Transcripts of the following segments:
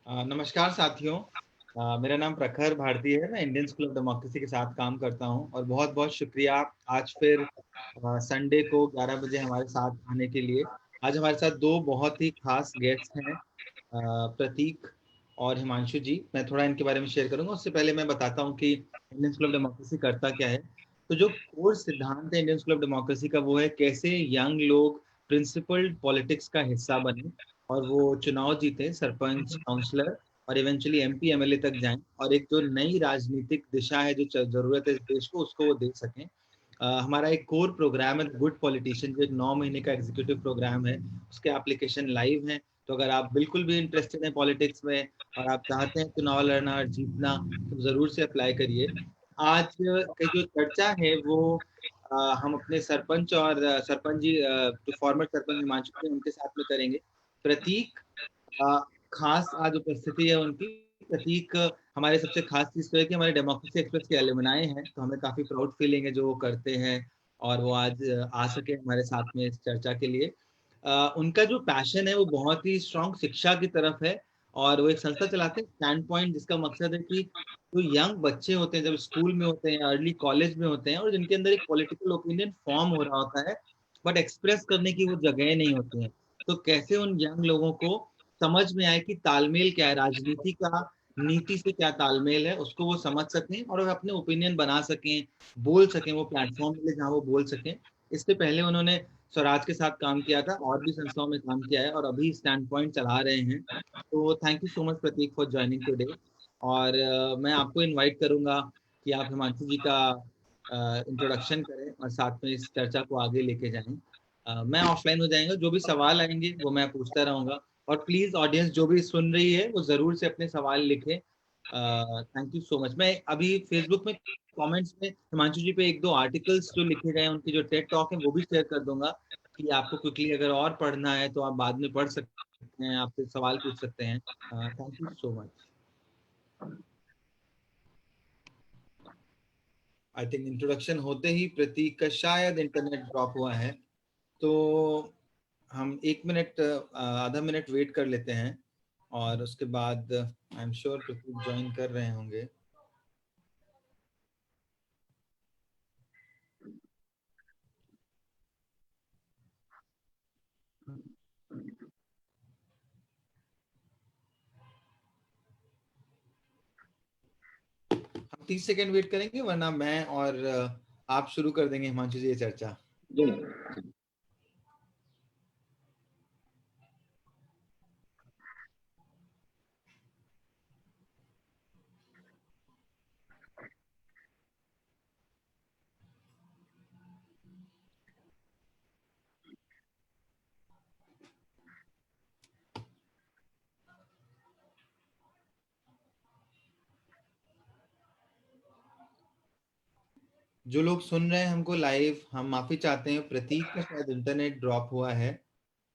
नमस्कार साथियों। मेरा नाम प्रखर भारती है। मैं इंडियन स्कूल ऑफ डेमोक्रेसी के साथ काम करता हूं और बहुत बहुत शुक्रिया आज फिर संडे को 11 बजे हमारे साथ आने के लिए। आज हमारे साथ दो बहुत ही खास गेस्ट हैं, प्रतीक और हिमांशु जी। मैं थोड़ा इनके बारे में शेयर करूंगा। उससे पहले मैं बताता हूं कि इंडियन स्कूल ऑफ डेमोक्रेसी करता क्या है। तो जो कोर सिद्धांत है इंडियन स्कूल ऑफ डेमोक्रेसी का, वो है कैसे यंग लोग प्रिंसिपल्ड पॉलिटिक्स का हिस्सा बने और वो चुनाव जीते, सरपंच, काउंसलर और इवेंचुअली एमपी एमएलए तक जाएं और एक जो नई राजनीतिक दिशा है, जो जरूरत है इस देश को, उसको वो दे सकें। हमारा एक कोर प्रोग्राम है गुड पॉलिटिशियन, जो एक 9 महीने का एग्जीक्यूटिव प्रोग्राम है। उसके एप्लीकेशन लाइव हैं। तो अगर आप बिल्कुल भी इंटरेस्टेड हैं पॉलिटिक्स में और आप चाहते हैं चुनाव लड़ना और जीतना, तो जरूर से अप्लाई करिए। आज की जो चर्चा है वो हम अपने सरपंच और सरपंच जी, जो फॉर्मर सरपंच हिमांशु थे, उनके साथ में करेंगे। प्रतीक अ, खास आज उपस्थिति है उनकी। प्रतीक हमारे सबसे खास चीज तो है कि हमारे डेमोक्रेसी एक्सप्रेस के एलुमनाई हैं, तो हमें काफी प्राउड फीलिंग है जो वो करते हैं और वो आज आ सके हमारे साथ में इस चर्चा के लिए। उनका जो पैशन है वो बहुत ही स्ट्रांग शिक्षा की तरफ है और वो एक संस्था चलाते हैं स्टैंड पॉइंट, जिसका मकसद है कि जो यंग बच्चे होते हैं, जब स्कूल में होते हैं, अर्ली कॉलेज में होते हैं और जिनके अंदर एक पॉलिटिकल ओपिनियन फॉर्म हो रहा होता है, बट एक्सप्रेस करने की वो जगह नहीं होती है, तो कैसे उन यंग लोगों को समझ में आए कि तालमेल क्या है, राजनीति का नीति से क्या तालमेल है, उसको वो समझ सकें और वो अपने ओपिनियन बना सकें, बोल सकें, वो प्लेटफॉर्म मिले जहाँ वो बोल सकें। इससे पहले उन्होंने स्वराज के साथ काम किया था और भी संस्थाओं में काम किया है और अभी स्टैंड पॉइंट चला रहे हैं। तो thank you so much Prateek for joining today. और मैं आपको इनवाइट करूंगा कि आप हिमांशु जी का इंट्रोडक्शन करें और साथ में इस चर्चा को आगे लेके जाएं। मैं ऑफलाइन हो जाएंगे, जो भी सवाल आएंगे वो मैं पूछता रहूंगा। और प्लीज ऑडियंस जो भी सुन रही है वो जरूर से अपने सवाल लिखे। Thank you so much. मैं अभी फेसबुक में कमेंट्स में हिमांशु जी पे एक दो आर्टिकल्स जो लिखे गए हैं, उनकी जो टेड टॉक है वो भी शेयर कर दूंगा कि आपको क्विकली अगर और पढ़ना है तो आप बाद में पढ़ सकते हैं, आपसे सवाल पूछ सकते हैं। Thank you so much. I think introduction होते ही प्रतीक का शायद इंटरनेट ड्रॉप हुआ है, तो हम 1 मिनट, आधा मिनट वेट कर लेते हैं और उसके बाद I am sure Prateek join कर रहे होंगे। हम 30 सेकेंड वेट करेंगे, वरना मैं और आप शुरू कर देंगे हिमांशु जी ये चर्चा। जी। जो लोग सुन रहे हैं हमको लाइव, हम माफी चाहते हैं, प्रतीक का शायद इंटरनेट ड्रॉप हुआ है,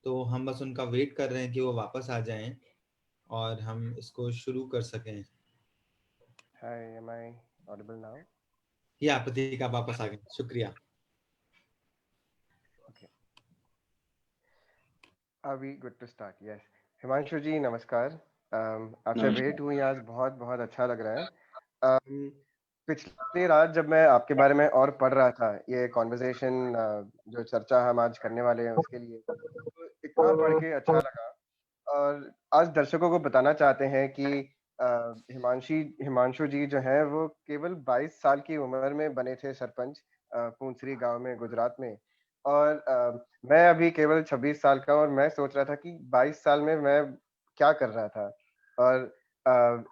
तो हम बस उनका वेट कर रहे हैं कि वो वापस आ जाएं और हम इसको शुरू कर सकें। Hi, am I audible now? या प्रतीक आप वापस आ गए, शुक्रिया। Okay. Are we good to start? Yes. Himanshu जी नमस्कार। आपसे भेंट हुई आज बहुत बहुत अच्छा लग रहा है। पिछली रात जब मैं आपके बारे में और पढ़ रहा था, ये कॉन्वर्सेशन जो चर्चा हम आज करने वाले हैं उसके लिए, तो इतना पढ़ के अच्छा लगा। और आज दर्शकों को बताना चाहते हैं कि अ, हिमांशु जी जो हैं वो केवल 22 साल की उम्र में बने थे सरपंच, पूंछरी गांव में गुजरात में। और मैं अभी केवल 26 साल का, और मैं सोच रहा था कि 22 साल में मैं क्या कर रहा था। और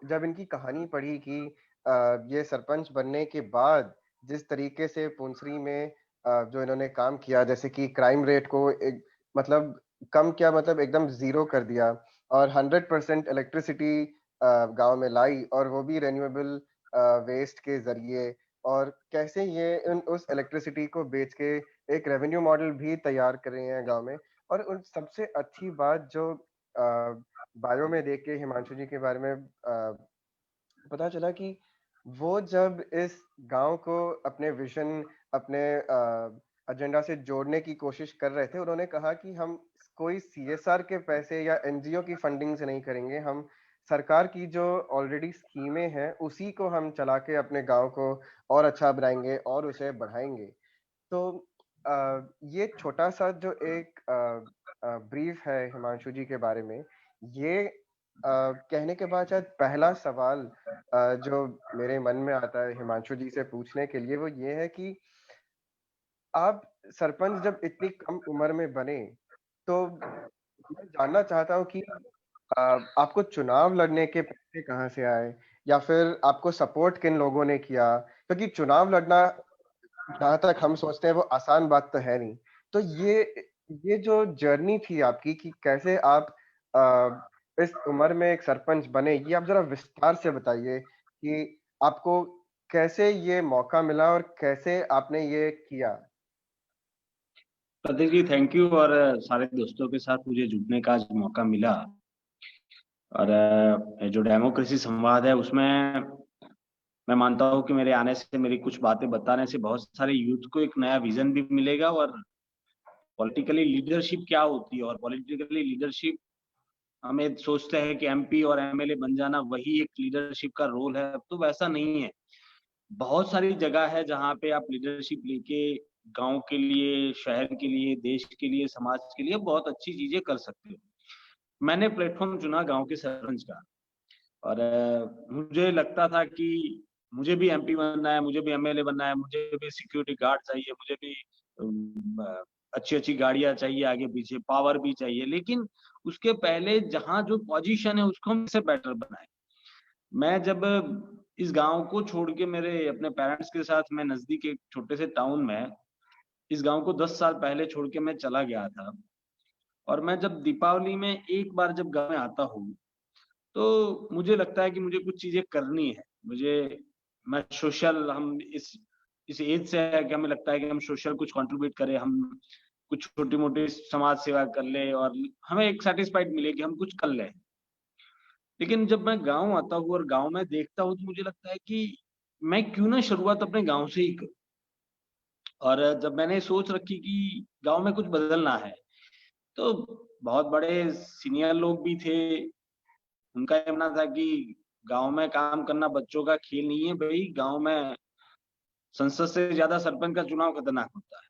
जब इनकी कहानी पढ़ी कि ये सरपंच बनने के बाद जिस तरीके से पूंछरी में जो इन्होंने काम किया, जैसे कि क्राइम रेट को एक मतलब कम क्या, मतलब एकदम जीरो कर दिया, और 100% इलेक्ट्रिसिटी गांव में लाई, और वो भी रेन्यूएबल वेस्ट के जरिए। और कैसे ये उस इलेक्ट्रिसिटी को बेच के एक रेवेन्यू मॉडल भी तैयार कर रहे हैं गांव में। और उन सबसे अच्छी बात जो बायो में देख के हिमांशु जी के बारे में पता चला कि वो जब इस गांव को अपने विजन, अपने एजेंडा से जोड़ने की कोशिश कर रहे थे, उन्होंने कहा कि हम कोई सीएसआर के पैसे या एनजीओ की फंडिंग से नहीं करेंगे, हम सरकार की जो ऑलरेडी स्कीमें हैं, उसी को हम चला के अपने गाँव को और अच्छा बनाएँगे और उसे बढ़ाएँगे। तो ये छोटा-सा जो एक ब्रीफ है हिमांशु जी के बारे में, ये कहने के बाद शायद पहला सवाल जो मेरे मन में आता है हिमांशु जी से पूछने के लिए, वो ये है कि आप सरपंच जब इतनी कम उम्र में बने, तो मैं जानना चाहता हूँ कि अ, आपको चुनाव लड़ने के पैसे कहाँ से आए? या फिर आपको सपोर्ट किन लोगों ने किया? क्योंकि चुनाव लड़ना जहाँ तक हम सोचते हैं वो आसान बात तो है नहीं। तो ये जो जर्नी थी आपकी कि कैसे आप इस उम्र में एक सरपंच बने, ये आप ज़रा विस्तार से बताइए कि आपको कैसे ये मौका मिला और कैसे आपने ये किया? प्रतीक जी थैंक यू। और सारे दोस्तों के साथ मुझे जुड़ने का आज मौका मिला। और जो डेमोक्रेसी संवाद है उसमें मैं मानता हूँ कि मेरे आने से, मेरी कुछ बातें बताने से बहुत सारे यूथ को एक नया विजन भी मिलेगा। और पॉलिटिकली लीडरशिप क्या होती है, और पॉलिटिकली लीडरशिप हमें सोचते हैं कि एमपी और एमएलए बन जाना वही एक लीडरशिप का रोल है, तो वैसा नहीं है। बहुत सारी जगह है जहाँ पे आप लीडरशिप लेके गांव के लिए, शहर के लिए, देश के लिए, समाज के लिए बहुत अच्छी चीजें कर सकते हो। मैंने प्लेटफॉर्म चुना गांव के सरपंच का। और मुझे लगता था कि मुझे भी एमपी बनना है, मुझे भी एमएलए बनना है, मुझे भी सिक्योरिटी गार्ड चाहिए, मुझे भी अच्छी अच्छी गाड़ियां चाहिए, आगे पीछे पावर भी चाहिए। लेकिन उसके पहले जहाँ जो पोजीशन है उसको हम कैसे बेटर बनाए। मैं जब इस गांव को छोड़ के मेरे अपने पेरेंट्स के साथ मैं नजदीक एक छोटे से टाउन में इस गांव को 10 साल पहले छोड़ के मैं चला गया था। और मैं जब दीपावली में एक बार जब गांव में आता हूँ, तो मुझे लगता है कि मुझे कुछ चीजें करनी है। मैं सोशल, हम इस एज से है कि हमें लगता है कि हम सोशल कुछ कंट्रीब्यूट करें, हम कुछ छोटी मोटी समाज सेवा कर ले और हमें एक सेटिस्फाइड मिले कि हम कुछ कर लें। लेकिन जब मैं गाँव आता हूँ और गाँव में देखता हूँ, तो मुझे लगता है कि मैं क्यों ना शुरुआत अपने गाँव से ही करूँ। और जब मैंने सोच रखी कि गाँव में कुछ बदलना है, तो बहुत बड़े सीनियर लोग भी थे। उनका ये मानना था कि गाँव में काम करना बच्चों का खेल नहीं है भई, गाँव में संसद से ज़्यादा सरपंच का चुनाव खतरनाक होता है।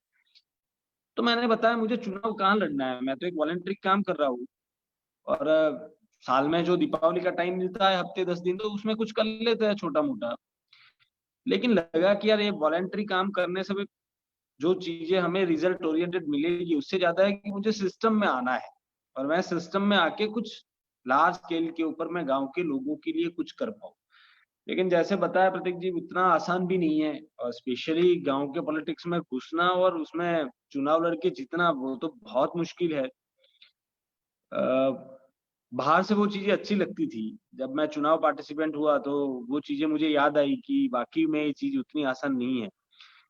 तो मैंने बताया मुझे चुनाव कहाँ लड़ना है, मैं तो एक वॉलंटरी काम कर रहा हूँ। और साल में जो दीपावली का टाइम मिलता है, हफ्ते 10 दिन, तो उसमें कुछ कर लेते हैं छोटा-मोटा। लेकिन लगा कि यार ये वॉलंटरी काम करने से भी जो चीज़ें हमें रिजल्ट ओरिएंटेड मिलेगी, उससे ज़्यादा है कि मुझे सिस्टम में आना है। और मैं सिस्टम में आके कुछ लार्ज स्केल के ऊपर मैं गाँव के लोगों के लिए कुछ कर पाऊँ। लेकिन जैसे बताया प्रतीक जी, उतना आसान भी नहीं है। और स्पेशली गाँव के पॉलिटिक्स में घुसना और उसमें चुनाव लड़ के जीतना, वो तो बहुत मुश्किल है। बाहर से वो चीज़ें अच्छी लगती थी। जब मैं चुनाव पार्टिसिपेंट हुआ तो वो चीज़ें मुझे याद आई कि वाक़ई में ये चीज़ उतनी आसान नहीं है।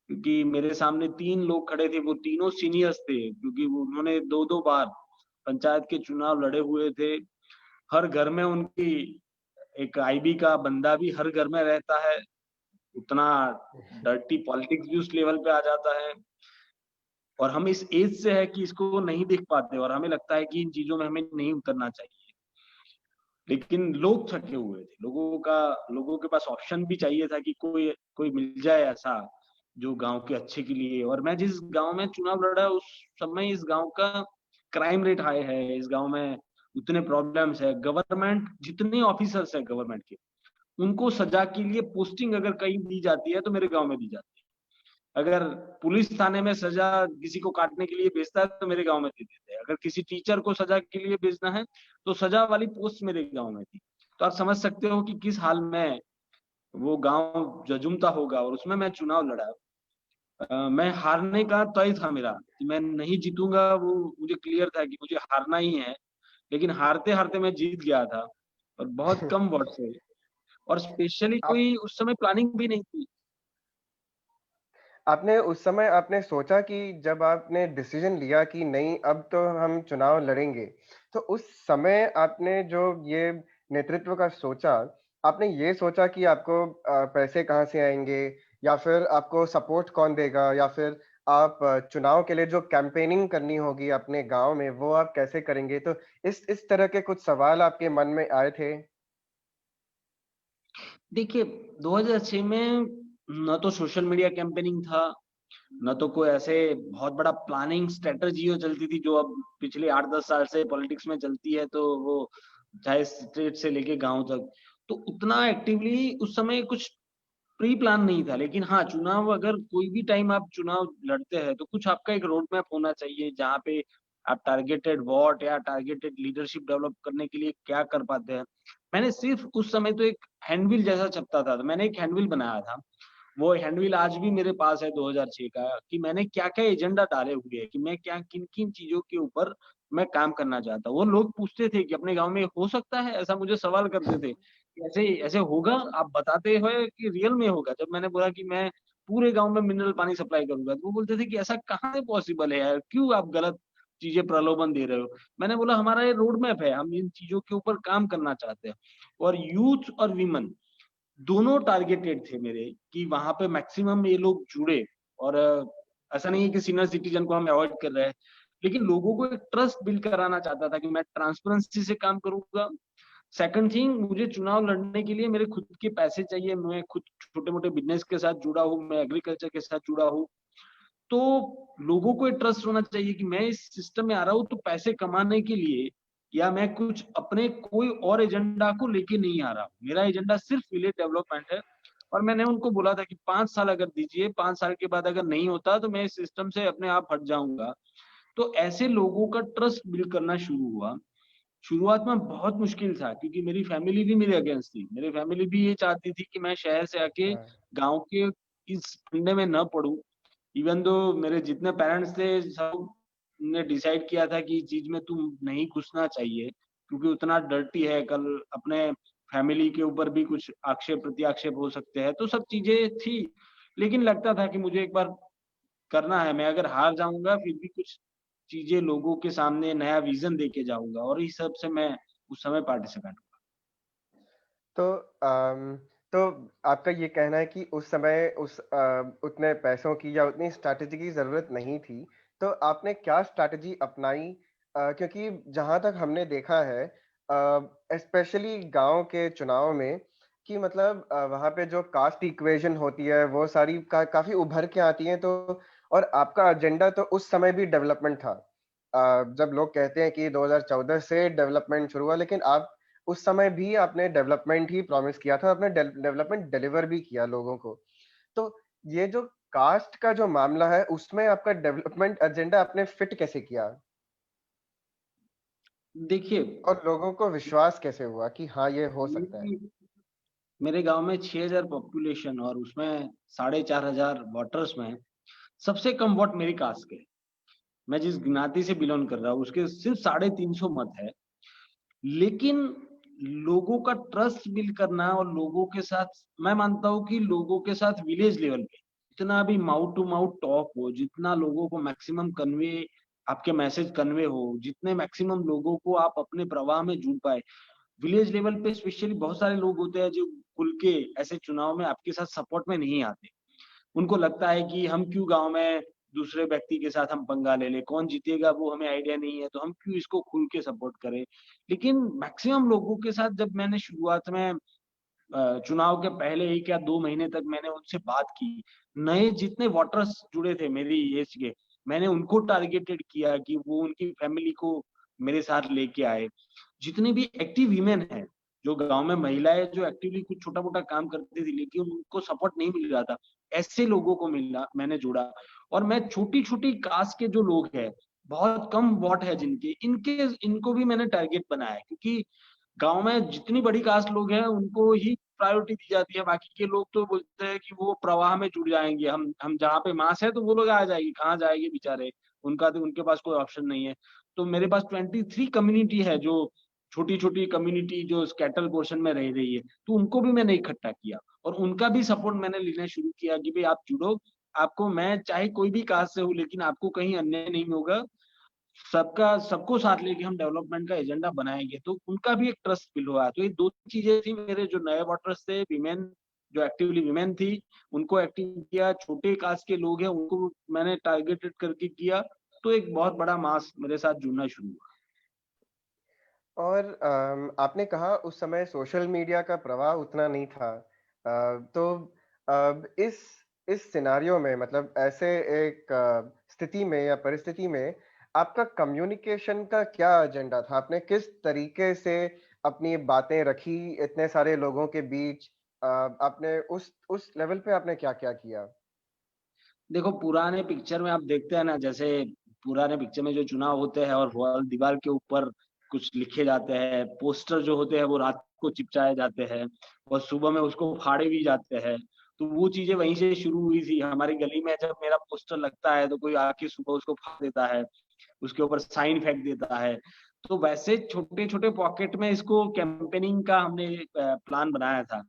क्योंकि मेरे सामने 3 लोग खड़े थे, वो तीनों सीनियर्स थे, क्योंकि वो उन्होंने 2-2 बार पंचायत के चुनाव लड़े हुए थे। हर घर में उनकी एक आईबी का बंदा भी हर घर में रहता है। उतना डर्टी पॉलिटिक्स भी उस लेवल पे आ जाता है। और हम इस एज से है कि इसको नहीं देख पाते और हमें लगता है कि इन चीज़ों में हमें नहीं उतरना चाहिए। लेकिन लोग थके हुए थे। लोगों के पास ऑप्शन भी चाहिए था कि कोई कोई मिल जाए ऐसा जो गाँव के अच्छे के लिए। और मैं जिस गाँव में चुनाव लड़ा उस समय इस गाँव का क्राइम रेट हाई है। इस गाँव में उतने प्रॉब्लम्स है। गवर्नमेंट जितने ऑफिसर्स हैं गवर्नमेंट के, उनको सजा के लिए पोस्टिंग अगर कहीं दी जाती है तो मेरे गाँव में दी जाती है। अगर पुलिस थाने में सजा किसी को काटने के लिए भेजता है तो मेरे गाँव में दे देते हैं। अगर किसी टीचर को सजा के लिए भेजना है तो सजा वाली पोस्ट मेरे गाँव में थी। तो आप समझ सकते हो कि किस हाल में वो गाँव जजूमता होगा। और उसमें मैं चुनाव लड़ा। मैं हारने का तय था मेरा कि मैं नहीं जीतूंगा, वो मुझे क्लियर था कि मुझे हारना ही है। लेकिन हारते-हारते मैं जीत गया था और बहुत कम वोट से। और स्पेशली आप कोई उस समय प्लानिंग भी नहीं थी। आपने उस समय आपने सोचा कि जब आपने डिसीजन लिया कि नहीं अब तो हम चुनाव लड़ेंगे, तो उस समय आपने जो ये नेतृत्व का सोचा, आपने ये सोचा कि आपको पैसे कहाँ से आएँगे या फिर आपको सपोर्ट कौन देगा या फिर आप चुनाव के लिए जो कैंपेनिंग करनी होगी अपने गाँव में, वो आप कैसे करेंगे? तो इस तरह के कुछ सवाल आपके मन में आए थे? देखिए 2006 में न तो सोशल मीडिया कैंपेनिंग था, न तो कोई ऐसे बहुत बड़ा प्लानिंग स्ट्रेटजी हो चलती थी जो अब पिछले 8-10 साल से पॉलिटिक्स में चलती है, तो वो चाहे स्टेट से लेके गांव तक, तो उतना एक्टिवली उस समय कुछ प्री प्लान नहीं था। लेकिन हाँ, चुनाव अगर कोई भी टाइम आप चुनाव लड़ते हैं तो कुछ आपका एक रोड मैप होना चाहिए जहाँ पे आप टारगेटेड वॉट या टारगेटेड लीडरशिप डेवलप करने के लिए क्या कर पाते हैं। मैंने सिर्फ उस समय तो एक हैंडबिल जैसा छपता था, तो मैंने एक हैंडबिल बनाया था। वो हैंडबिल आज भी मेरे पास है 2006 का, कि मैंने क्या-क्या एजेंडा डाले हुए हैं, कि मैं क्या किन-किन चीज़ों के ऊपर मैं काम करना चाहता हूँ। वो लोग पूछते थे कि अपने गाँव में हो सकता है? ऐसा मुझे सवाल करते थे। कि ऐसे ऐसे होगा? आप बताते हो कि रियल में होगा? जब मैंने बोला कि मैं पूरे गाँव में मिनरल पानी सप्लाई करूँगा, तो वो बोलते थे कि ऐसा कहाँ से पॉसिबल है यार? क्यों आप गलत चीज़ें प्रलोभन दे रहे हो? मैंने बोला हमारा ये रोड मैप है, हम इन चीज़ों के ऊपर काम करना चाहते हैं। और यूथ और विमेन दोनों टारगेटेड थे मेरे, कि वहाँ पे मैक्सिमम ये लोग जुड़े। और ऐसा नहीं है कि सीनियर सिटीजन को हम अवॉइड कर रहे हैं, लेकिन लोगों को एक ट्रस्ट बिल्ड कराना चाहता था कि मैं ट्रांसपेरेंसी से काम करूँगा। सेकंड थिंग, मुझे चुनाव लड़ने के लिए मेरे खुद के पैसे चाहिए, मैं खुद छोटे-मोटे बिज़नेस के साथ जुड़ा हूँ, मैं एग्रीकल्चर के साथ जुड़ा हूँ। तो लोगों को ये ट्रस्ट होना चाहिए कि मैं इस सिस्टम में आ रहा हूँ तो पैसे कमाने के लिए, या मैं कुछ अपने कोई और एजेंडा को लेके नहीं आ रहा हूँ। मेरा एजेंडा सिर्फ विलेज डेवलपमेंट है। और मैंने उनको बोला था कि 5 साल अगर दीजिए, 5 साल के बाद अगर नहीं होता तो मैं इस सिस्टम से अपने आप हट जाऊँगा। तो ऐसे लोगों का ट्रस्ट बिल्ड करना शुरू हुआ। शुरुआत में बहुत मुश्किल था क्योंकि मेरी फैमिली भी मेरे अगेंस्ट थी। मेरी फैमिली भी ये चाहती थी कि मैं शहर से आके हाँ, गाँव के इस फंडे में ना पड़ूँ। इवन दो मेरे जितने पेरेंट्स थे, सब ने डिसाइड किया था कि इस चीज में तुम नहीं घुसना चाहिए, क्योंकि उतना डर्टी है, कल अपने फैमिली के ऊपर भी कुछ आक्षेप प्रत्याक्षेप हो सकते हैं, तो सब चीजें थी। लेकिन लगता था कि मुझे एक बार करना है, मैं अगर हार जाऊंगा फिर भी कुछ चीजें लोगों के सामने नया विजन दे के जाऊंगा, और इस सब से मैं उस समय पार्टिसिपेंट हुआ। तो तो आपका ये कहना है कि उस समय उतने पैसों की या उतनी स्ट्रैटेजी की ज़रूरत नहीं थी, तो आपने क्या स्ट्रैटेजी अपनाई? क्योंकि जहाँ तक हमने देखा है स्पेशली गाँव के चुनाव में कि मतलब वहाँ पे जो कास्ट इक्वेशन होती है वो सारी काफ़ी उभर के आती हैं, तो और आपका एजेंडा तो उस समय भी डेवलपमेंट था। जब लोग कहते हैं कि 2014 से डेवलपमेंट शुरू हुआ, लेकिन आप उस समय भी आपने डेवलपमेंट ही प्रॉमिस किया था, आपने डेवलपमेंट डिलीवर भी किया लोगों को। तो ये जो कास्ट का जो मामला है, उसमें आपका डेवलपमेंट एजेंडा आपने फिट कैसे किया? देखिए, और लोगों को विश्वास कैसे हुआ कि हाँ, ये हो सकता है? मेरी मेरे गांव में 6000 पॉपुलेशन और उसमें 4500 वोटर्स में सबसे कम वोट मेरी कास्ट के। मैं जिस ज्ञाति से बिलोंग कर रहा हूँ उसके सिर्फ 350 मत है। लेकिन लोगों का ट्रस्ट बिल्ड करना और लोगों के साथ, मैं मानता हूँ कि लोगों के साथ विलेज लेवल पे जितना भी माउथ टू माउथ टॉक हो, जितना लोगों को मैक्सिमम कन्वे, आपके मैसेज कन्वे हो, जितने मैक्सिमम लोगों को आप अपने प्रवाह में जुड़ पाए। विलेज लेवल पे स्पेशली बहुत सारे लोग होते हैं जो खुल के ऐसे चुनाव में आपके साथ सपोर्ट में नहीं आते। उनको लगता है कि हम क्यों गाँव में दूसरे व्यक्ति के साथ हम पंगा ले लें, कौन जीतेगा वो हमें आइडिया नहीं है, तो हम क्यों इसको खुल के सपोर्ट करें। लेकिन मैक्सिमम लोगों के साथ जब मैंने शुरुआत में चुनाव के पहले 1 या 2 महीने तक मैंने उनसे बात की, नए जितने वोटर्स जुड़े थे मेरी एज के, मैंने उनको टारगेटेड किया कि वो उनकी फैमिली को मेरे साथ लेके आए। जितने भी एक्टिव वीमेन हैं, जो गाँव में महिलाएँ जो एक्टिवली कुछ छोटा-मोटा काम करती थी लेकिन उनको सपोर्ट नहीं मिल रहा था, ऐसे लोगों को मिला, मैंने जोड़ा। और मैं छोटी-छोटी कास्ट के जो लोग हैं, बहुत कम वोट है जिनके, इनको भी मैंने टारगेट बनाया है, क्योंकि गाँव में जितनी बड़ी कास्ट लोग हैं उनको ही प्रायोरिटी दी जाती है, बाकी के लोग तो बोलते हैं कि वो प्रवाह में जुड़ जाएँगे, हम जहाँ पे मास है तो वो लोग आ जाएँगे, कहाँ जाएँगे बेचारे, उनका तो उनके पास कोई ऑप्शन नहीं है। तो मेरे पास 23 कम्युनिटी है जो छोटी-छोटी कम्युनिटी जो स्कैटल पोर्शन में रह रही है, तो उनको भी मैंने इकट्ठा किया और उनका भी सपोर्ट मैंने लेना शुरू किया कि भई आप जुड़ो, आपको मैं चाहे कोई भी कास्ट से हूँ लेकिन आपको कहीं अन्याय नहीं होगा। सबको साथ लेके हम डेवलपमेंट का एजेंडा बनाएँगे, तो उनका भी एक ट्रस्ट बिल्ड हुआ। तो ये 2 चीज़ें थी, मेरे जो नए वोटर्स थे, विमेन जो एक्टिवली विमेन थी, उनको एक्टिव किया, छोटे कास्ट के लोग हैं, उनको मैंने टारगेटेड करके किया, तो एक बहुत बड़ा मास मेरे साथ जुड़ना शुरू हुआ। और आपने कहा उस समय सोशल मीडिया का प्रवाह उतना नहीं था। तो इस सिनेरियो में मतलब ऐसे एक स्थिति में या परिस्थिति में आपका कम्युनिकेशन का क्या एजेंडा था? आपने किस तरीके से अपनी बातें रखी इतने सारे लोगों के बीच? आपने उस लेवल पे आपने क्या-क्या किया? देखो पुराने पिक्चर में आप देखते हैं ना, जैसे पुराने पिक्चर में जो चुनाव होते हैं और वॉल दीवार के ऊपर कुछ लिखे जाते हैं, पोस्टर जो होते हैं वो रात को चिपचाए जाते हैं और सुबह में उसको फाड़े भी जाते हैं। तो वो चीज़ें वहीं से शुरू हुई थी। हमारी गली में जब मेरा पोस्टर लगता है तो कोई आके सुबह उसको फाड़ देता है, उसके ऊपर साइन फेंक देता है। तो वैसे छोटे-छोटे पॉकेट में इसको कैम्पेनिंग का हमने प्लान बनाया था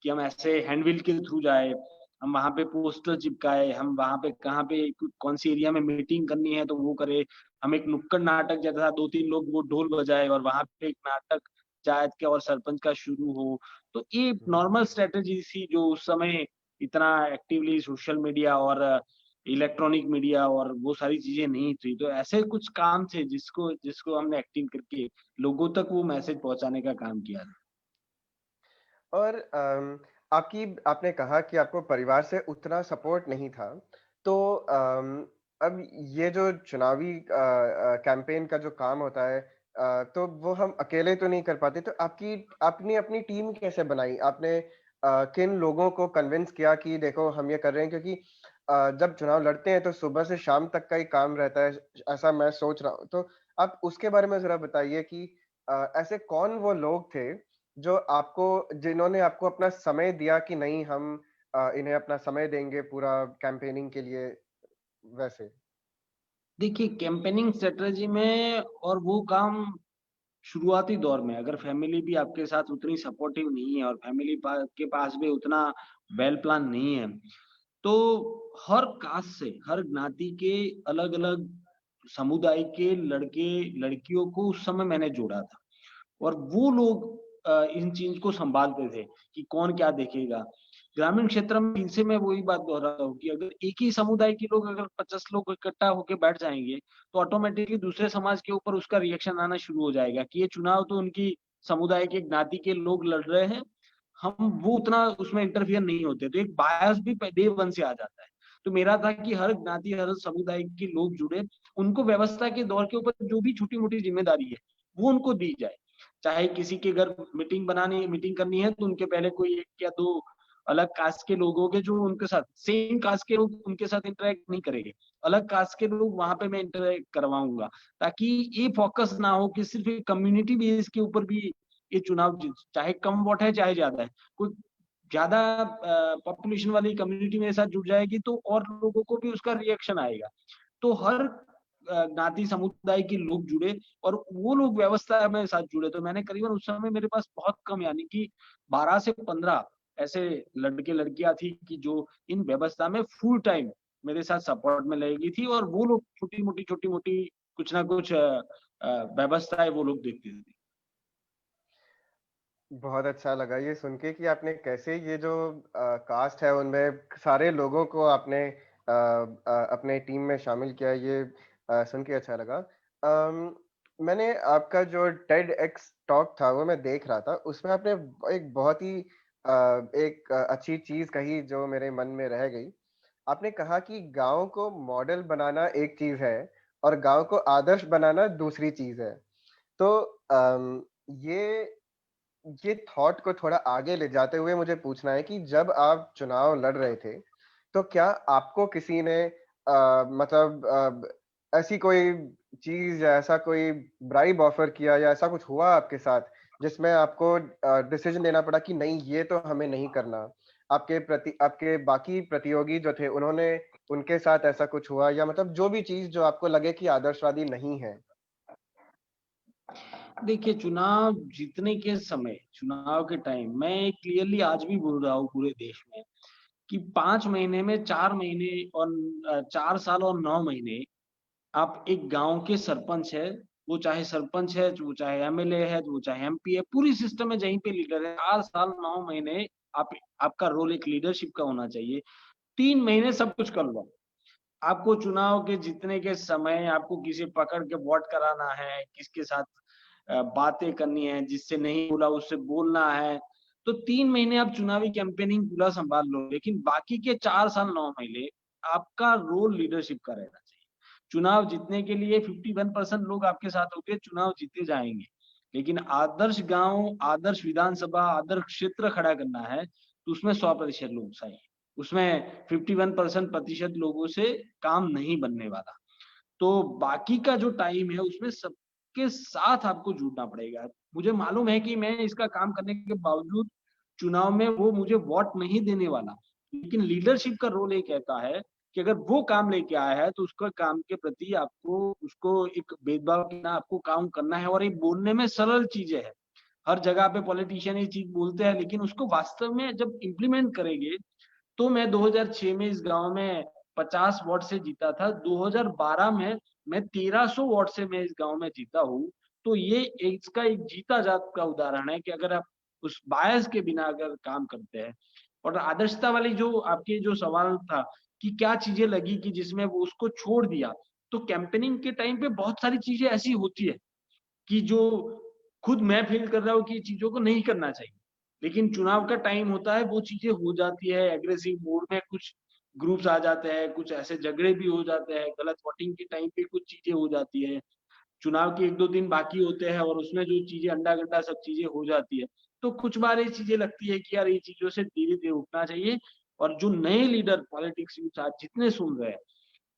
कि हम ऐसे हैंडबिल के थ्रू जाएँ, हम वहाँ पे पोस्टर चिपकाए, हम वहाँ पे कहाँ पे कौन सी एरिया में मीटिंग करनी है तो वो करे। हम एक नुक्कड़ नाटक जैसा 2-3 लोग वो ढोल बजाए और वहाँ पे एक नाटक पंचायत के और सरपंच का शुरू हो। तो ये हुँ, हुँ। नॉर्मल स्ट्रैटेजी थी जो उस समय इतना एक्टिवली सोशल मीडिया और इलेक्ट्रॉनिक मीडिया और वो सारी चीज़ें नहीं थी। तो ऐसे कुछ काम थे जिसको जिसको हमने एक्टिव करके लोगों तक वो मैसेज पहुँचाने का काम किया था। और आपकी आपने कहा कि आपको परिवार से उतना सपोर्ट नहीं था। तो अब ये जो चुनावी कैंपेन का जो काम होता है, तो वो हम अकेले तो नहीं कर पाते। तो आपकी आपने अपनी टीम कैसे बनाई? आपने किन लोगों को कन्विंस किया कि देखो हम ये कर रहे हैं, क्योंकि जब चुनाव लड़ते हैं तो सुबह से शाम तक का ही काम रहता है, ऐसा मैं सोच रहा हूँ। तो आप उसके बारे में ज़रा बताइए कि ऐसे कौन वो लोग थे जो आपको जिन्होंने आपको अपना समय दिया कि नहीं हम इन्हें अपना समय देंगे पूरा कैंपेनिंग के लिए, वैसे? देखिए कैम्पेनिंग स्ट्रैटेजी में और वो काम शुरुआती दौर में अगर फैमिली भी आपके साथ उतनी सपोर्टिव नहीं है और फैमिली के पास भी उतना वेल प्लान नहीं है, तो हर कास्ट से, हर ज्ञाति के अलग-अलग समुदाय के लड़के लड़कियों को उस समय मैंने जोड़ा था। और वो लोग इन चीज़ को सँभालते थे कि कौन क्या देखेगा। ग्रामीण क्षेत्र में फिर से मैं वही बात दोहराता हूँ कि अगर एक ही समुदाय के लोग अगर 50 लोग इकट्ठा होके बैठ जाएँगे, तो ऑटोमैटिकली दूसरे समाज के ऊपर उसका रिएक्शन आना शुरू हो जाएगा कि ये चुनाव तो उनकी समुदाय के ज्ञाति के लोग लड़ रहे हैं, हम वो उतना उसमें इंटरफियर नहीं होते। तो एक बायस भी डे 1 से आ जाता है। तो मेरा था कि हर ज्ञाति, हर समुदाय के लोग जुड़े, उनको व्यवस्था के दौर के ऊपर जो भी छोटी-मोटी ज़िम्मेदारी है, वो उनको दी जाए। चाहे किसी के घर मीटिंग करनी है तो उनके पहले कोई 1 या 2 अलग कास्ट के लोग होंगे जो उनके साथ सेम कास्ट के लोग उनके साथ इंटरैक्ट नहीं करेंगे। अलग कास्ट के लोग वहाँ पे मैं इंटरैक्ट करवाऊँगा ताकि ये फ़ोकस ना हो कि सिर्फ़ एक कम्युनिटी बेस के ऊपर भी ये चुनाव चाहे कम वोट है चाहे ज़्यादा है। कोई ज़्यादा पॉपुलेशन वाली कम्युनिटी मेरे साथ जुड़ जाएगी तो और लोगों को भी उसका रिएक्शन आएगा। तो हर ज्ञाति समुदाय के लोग जुड़े और वो लोग व्यवस्था में साथ जुड़े। तो मैंने करीबन उस समय मेरे पास बहुत कम यानी कि 12 से 15 ऐसे लड़के-लड़कियाँ थी कि जो इन व्यवस्था में फुल टाइम मेरे साथ सपोर्ट में लगी थी और वो लोग छोटी-मोटी कुछ ना कुछ व्यवस्थाएँ वो लोग देखते थे। बहुत अच्छा लगा ये सुन के कि आपने कैसे ये जो कास्ट है उनमें सारे लोगों को आपने अपने टीम में शामिल किया, ये सुन के अच्छा लगा। मैंने आपका जो टेड एक्स टॉक था वो मैं देख रहा था, उसमें आपने एक बहुत ही एक अच्छी चीज़ कही जो मेरे मन में रह गई। आपने कहा कि गाँव को मॉडल बनाना एक चीज़ है और गाँव को आदर्श बनाना दूसरी चीज़ है। तो ये ये थॉट को थोड़ा आगे ले जाते हुए मुझे पूछना है कि जब आप चुनाव लड़ रहे थे, तो क्या आपको किसी ने मतलब ऐसी कोई चीज़ या ऐसा कोई ब्राइब ऑफ़र किया या ऐसा कुछ हुआ आपके साथ, जिसमें आपको डिसीज़न लेना पड़ा कि नहीं ये तो हमें नहीं करना? आपके बाकी प्रतियोगी जो थे उन्होंने उनके साथ ऐसा कुछ हुआ या मतलब जो भी चीज़ जो आपको लगे कि आदर्शवादी नहीं है? देखिए, चुनाव जीतने के समय, चुनाव के टाइम मैं क्लियरली आज भी बोल रहा हूँ पूरे देश में कि 5 महीने में 4 महीने और 4 साल और 9 महीने आप एक गाँव के सरपंच है, वो चाहे सरपंच है, वो चाहे एमएलए है, वो चाहे एमपी है, पूरी सिस्टम में जहीं पे लीडर है, 4 साल 9 महीने आप आपका रोल एक लीडरशिप का होना चाहिए। 3 महीने सब कुछ कर लो। आपको चुनाव के जीतने के समय आपको किसी पकड़ के वोट कराना है, किसके साथ बातें करनी है, जिससे नहीं बोला उससे बोलना है। तो 3 महीने आप चुनावी कैंपेनिंग पूरा संभाल लो, लेकिन बाकी के 4 साल 9 महीने आपका रोल लीडरशिप का रहना चाहिए। चुनाव जीतने के लिए 51% लोग आपके साथ होंगे, चुनाव जीते जाएंगे, लेकिन आदर्श गांव, आदर्श विधानसभा, आदर्श क्षेत्र खड़ा करना है तो उसमें 100% लोग चाहिए। उसमें 51% लोगों से काम नहीं बनने वाला। तो बाकी का जो टाइम है उसमें सबके साथ आपको जुड़ना पड़ेगा। मुझे मालूम है कि मैं इसका काम करने के बावजूद चुनाव में वो मुझे वोट नहीं देने वाला, लेकिन लीडरशिप का रोल ये कहता है कि अगर वो काम लेके आया है तो उसका काम के प्रति आपको उसको एक भेदभाव के ना आपको काम करना है। और ये बोलने में सरल चीजें है, हर जगह पे पॉलिटिशियन ये चीज बोलते हैं, लेकिन उसको वास्तव में जब इम्प्लीमेंट करेंगे तो मैं 2006 में इस गांव में 50 वोट से जीता था, 2012 में मैं 1300 वोट से मैं इस गांव में जीता हूँ। तो ये इसका एक जीता जात का उदाहरण है कि अगर आप उस बायस के बिना अगर काम करते हैं। और आदर्शता वाली जो आपके जो सवाल था कि क्या चीजें लगी कि जिसमें वो उसको छोड़ दिया, तो कैंपेनिंग के टाइम पे बहुत सारी चीजें ऐसी होती है कि जो खुद मैं फील कर रहा हूँ कि चीजों को नहीं करना चाहिए, लेकिन चुनाव का टाइम होता है वो चीजें हो जाती है। एग्रेसिव मोड में कुछ ग्रुप्स आ जाते हैं, कुछ ऐसे झगड़े भी हो जाते हैं, गलत वोटिंग के टाइम पे कुछ चीजें हो जाती है, चुनाव के 1-2 दिन बाकी होते हैं और उसमें जो चीजें अंडा गड्ढा सब चीजें हो जाती है। तो कुछ बार ये चीजें लगती है कि यार ये चीजों से धीरे धीरे उठना चाहिए। और जो नए लीडर पॉलिटिक्स आज जितने सुन रहे हैं,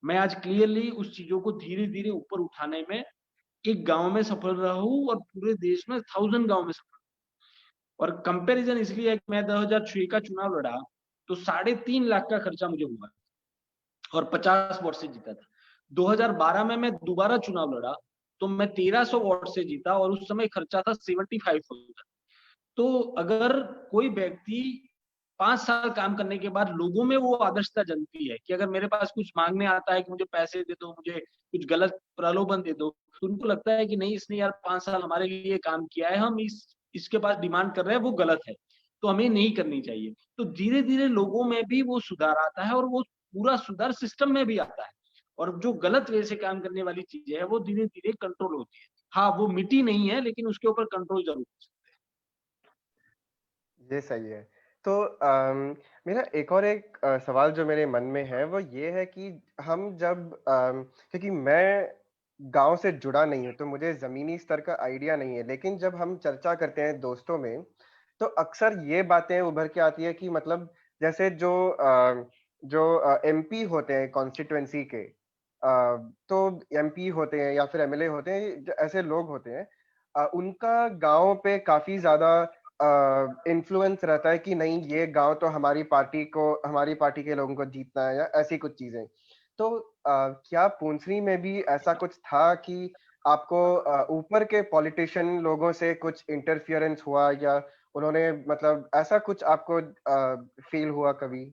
मैं आज क्लियरली उस चीजों को धीरे धीरे ऊपर उठाने में एक गांव में सफल रहा हूँ और पूरे देश में 1000 गांव में सफल। और कंपैरिजन इसलिए है कि मैं 2006 का चुनाव लड़ा तो 3.5 लाख का खर्चा मुझे हुआ और 50 वोट से जीता था। 2012 में मैं दोबारा चुनाव लड़ा तो मैं 1300 वोट से जीता और उस समय खर्चा था 75,000। तो अगर कोई व्यक्ति 5 साल काम करने के बाद लोगों में वो आदर्शता जनती है कि अगर मेरे पास कुछ मांगने आता है कि मुझे पैसे दे दो, मुझे कुछ गलत प्रलोभन दे दो, तो उनको लगता है कि नहीं इसने यार 5 साल हमारे लिए काम किया है, हम इसके पास डिमांड कर रहे हैं वो गलत है, तो हमें नहीं करनी चाहिए। तो धीरे धीरे लोगों में भी वो सुधार आता है और वो पूरा सुधार सिस्टम में भी आता है। और जो गलत वे से काम करने वाली चीजें है वो धीरे धीरे कंट्रोल होती है। हाँ वो मिट्टी नहीं है लेकिन उसके ऊपर कंट्रोल जरूर हो सकता ये सही है। तो मेरा एक और एक सवाल जो मेरे मन में है वो ये है कि हम जब क्योंकि मैं गांव से जुड़ा नहीं हूँ तो मुझे जमीनी स्तर का आइडिया नहीं है, लेकिन जब हम चर्चा करते हैं दोस्तों में तो अक्सर ये बातें उभर के आती है कि मतलब जैसे जो एमपी होते हैं कॉन्स्टिट्युएंसी के, तो एमपी होते हैं या फिर एमएलए होते हैं, ऐसे लोग होते हैं, उनका गांव पे काफी ज्यादा इन्फ्लुएंस रहता है कि नहीं ये गांव तो हमारी पार्टी के लोगों को जीतना है या ऐसी कुछ चीजें। तो क्या पूंछरी में भी ऐसा कुछ था कि आपको ऊपर के पॉलिटिशियन लोगों से कुछ इंटरफियरेंस हुआ या उन्होंने मतलब ऐसा कुछ आपको फील हुआ कभी?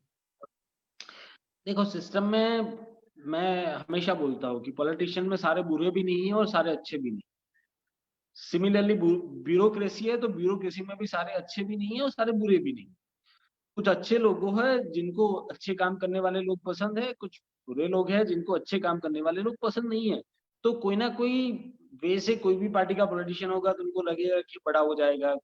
देखो सिस्टम में मैं हमेशा बोलता हूँ कि पॉलिटिशियन में सारे बुरे भी नहीं है और सारे अच्छे भी नहीं। सिमिलरली ब्यूरोक्रेसी है तो ब्यूरोक्रेसी में भी सारे अच्छे भी नहीं है और सारे बुरे भी नहीं। कुछ अच्छे लोग हैं जिनको अच्छे काम करने वाले लोग पसंद है, कुछ बुरे लोग हैं जिनको अच्छे काम करने वाले लोग पसंद नहीं है। तो कोई ना कोई वे से कोई भी पार्टी का पॉलिटिशियन होगा तो उनको लगेगा कि बड़ा हो जाएगा,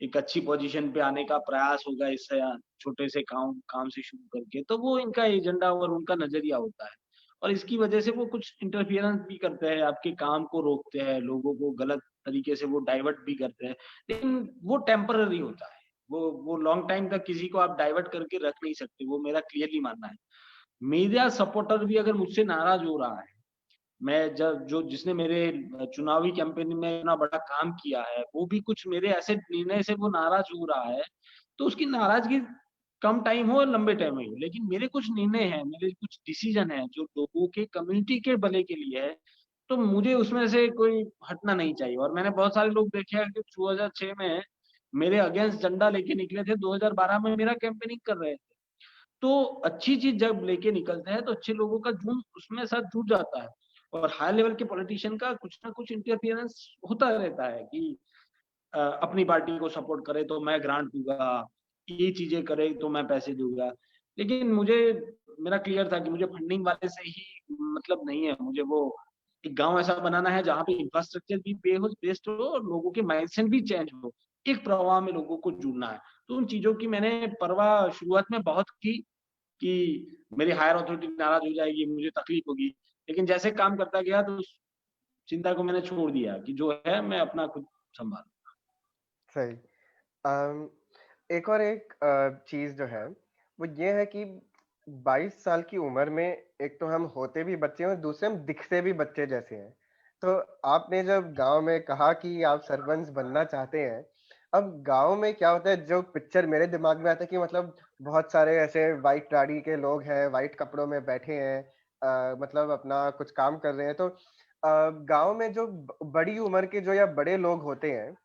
एक अच्छी पोजीशन पे आने का प्रयास होगा इससे, छोटे से काम काम से शुरू करके, तो वो इनका एजेंडा और उनका नजरिया होता है। और इसकी वजह से वो कुछ इंटरफियरेंस भी करते हैं, आपके काम को रोकते हैं, लोगों को गलत तरीके से वो डाइवर्ट भी करते हैं, लेकिन वो टेम्पररी होता है। वो लॉन्ग टाइम तक किसी को आप डाइवर्ट करके रख नहीं सकते, वो मेरा क्लियरली मानना है। मेरा सपोर्टर भी अगर मुझसे नाराज हो रहा है, मैं जब जो जिसने मेरे चुनावी कैंपेन में इतना बड़ा काम किया है वो भी कुछ मेरे ऐसे निर्णय से वो नाराज हो रहा है, तो उसकी नाराजगी कम टाइम हो और लंबे टाइम में हो, लेकिन मेरे कुछ निर्णय हैं, मेरे कुछ डिसीजन हैं जो लोगों के कम्युनिटी के भले के लिए है, तो मुझे उसमें से कोई हटना नहीं चाहिए। और मैंने बहुत सारे लोग देखे हैं कि 2006 में मेरे अगेंस्ट झंडा लेके निकले थे, 2012 में मेरा कैंपेनिंग कर रहे थे। तो अच्छी चीज जब लेके निकलते हैं तो अच्छे लोगों का झुंड उसमें साथ जुड़ जाता है। और हाई लेवल के पॉलिटिशियन का कुछ ना कुछ इंटरफियरेंस होता रहता है कि अपनी पार्टी को सपोर्ट करे तो मैं ग्रांट दूंगा, ये चीजें करे तो मैं पैसे दूंगा। लेकिन मुझे मेरा क्लियर था कि मुझे फंडिंग वाले से ही मतलब नहीं है, मुझे वो एक गांव ऐसा बनाना है जहाँ पे इंफ्रास्ट्रक्चर भी बेस्ड हो और लोगों के माइंडसेट भी चेंज हो। एक प्रवाह में लोगों को जुड़ना है। तो उन चीजों की मैंने परवाह शुरुआत में बहुत की कि मेरी हायर अथॉरिटी नाराज हो जाएगी, मुझे तकलीफ होगी, लेकिन जैसे काम करता गया तो उस चिंता को मैंने छोड़ दिया कि जो है मैं अपना खुद संभाल। सही। अम, एक और एक चीज जो है वो ये है कि 22 साल की उम्र में एक तो हम होते भी बच्चे हैं और दूसरे हम दिखते भी बच्चे जैसे हैं। तो आपने जब गांव में कहा कि आप सरपंच बनना चाहते हैं, अब गांव में क्या होता है, जो पिक्चर मेरे दिमाग में आता है कि मतलब बहुत सारे ऐसे वाइट दाढ़ी के लोग हैं, वाइट कपड़ों में बैठे हैं, मतलब अपना कुछ काम कर रहे हैं। तो गांव में जो बड़ी उम्र के जो या बड़े लोग होते हैं,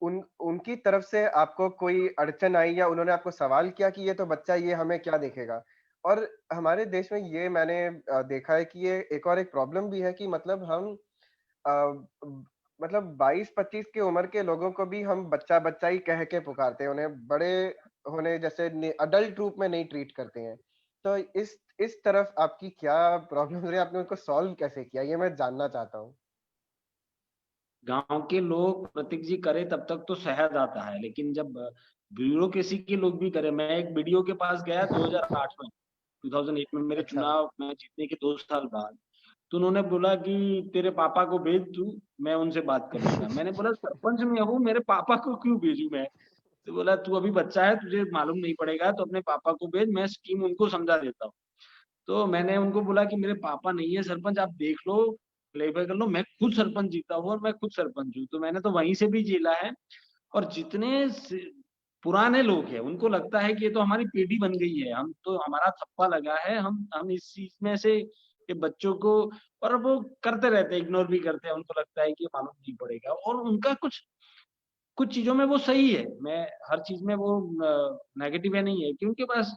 उनकी तरफ से आपको कोई अड़चन आई या उन्होंने आपको सवाल किया कि ये तो बच्चा, ये हमें क्या देखेगा? और हमारे देश में ये मैंने देखा है कि ये एक प्रॉब्लम भी है कि मतलब हम अ, मतलब 22-25 की उम्र के लोगों को भी हम बच्चा-बच्चा ही कह के पुकारते हैं, उन्हें बड़े होने जैसे अडल्ट रूप में नहीं ट्रीट करते हैं। तो इस तरफ आपकी क्या प्रॉब्लम रही, आपने उनको सॉल्व कैसे किया? ये मैं जानना चाहता हूँ। गांव के लोग प्रतीक जी करे तब तक तो सहा जाता है, लेकिन जब ब्यूरोक्रेसी के लोग भी करे। मैं एक बीडीओ के पास गया 2008 में, 2008 में मेरे अच्छा। चुनाव में जीतने के 2 साल बाद। तो उन्होंने बोला कि तेरे पापा को भेज तू, मैं उनसे बात कर लूंगा। मैंने बोला सरपंच में हूँ, मेरे पापा को क्यों भेजूं मैं? तो बोला तू अभी बच्चा है, तुझे मालूम नहीं पड़ेगा, तो अपने पापा को भेज, मैं स्कीम उनको समझा देता हूँ। तो मैंने उनको बोला कि मेरे पापा नहीं है सरपंच, आप देख लो, क्लेरिफाई कर लो, मैं खुद सरपंच जीता हूँ और मैं खुद सरपंच हूँ। तो मैंने तो वहीं से भी झेला है। और जितने पुराने लोग हैं उनको लगता है कि ये तो हमारी पीढ़ी बन गई है, हम तो हमारा थप्पा लगा है, हम इस चीज में से ये बच्चों को, और वो करते रहते हैं, इग्नोर भी करते हैं, उनको लगता है कि ये मालूम नहीं पड़ेगा। और उनका कुछ कुछ चीजों में वो सही है, मैं हर चीज में वो नेगेटिव है नहीं है, क्योंकि बस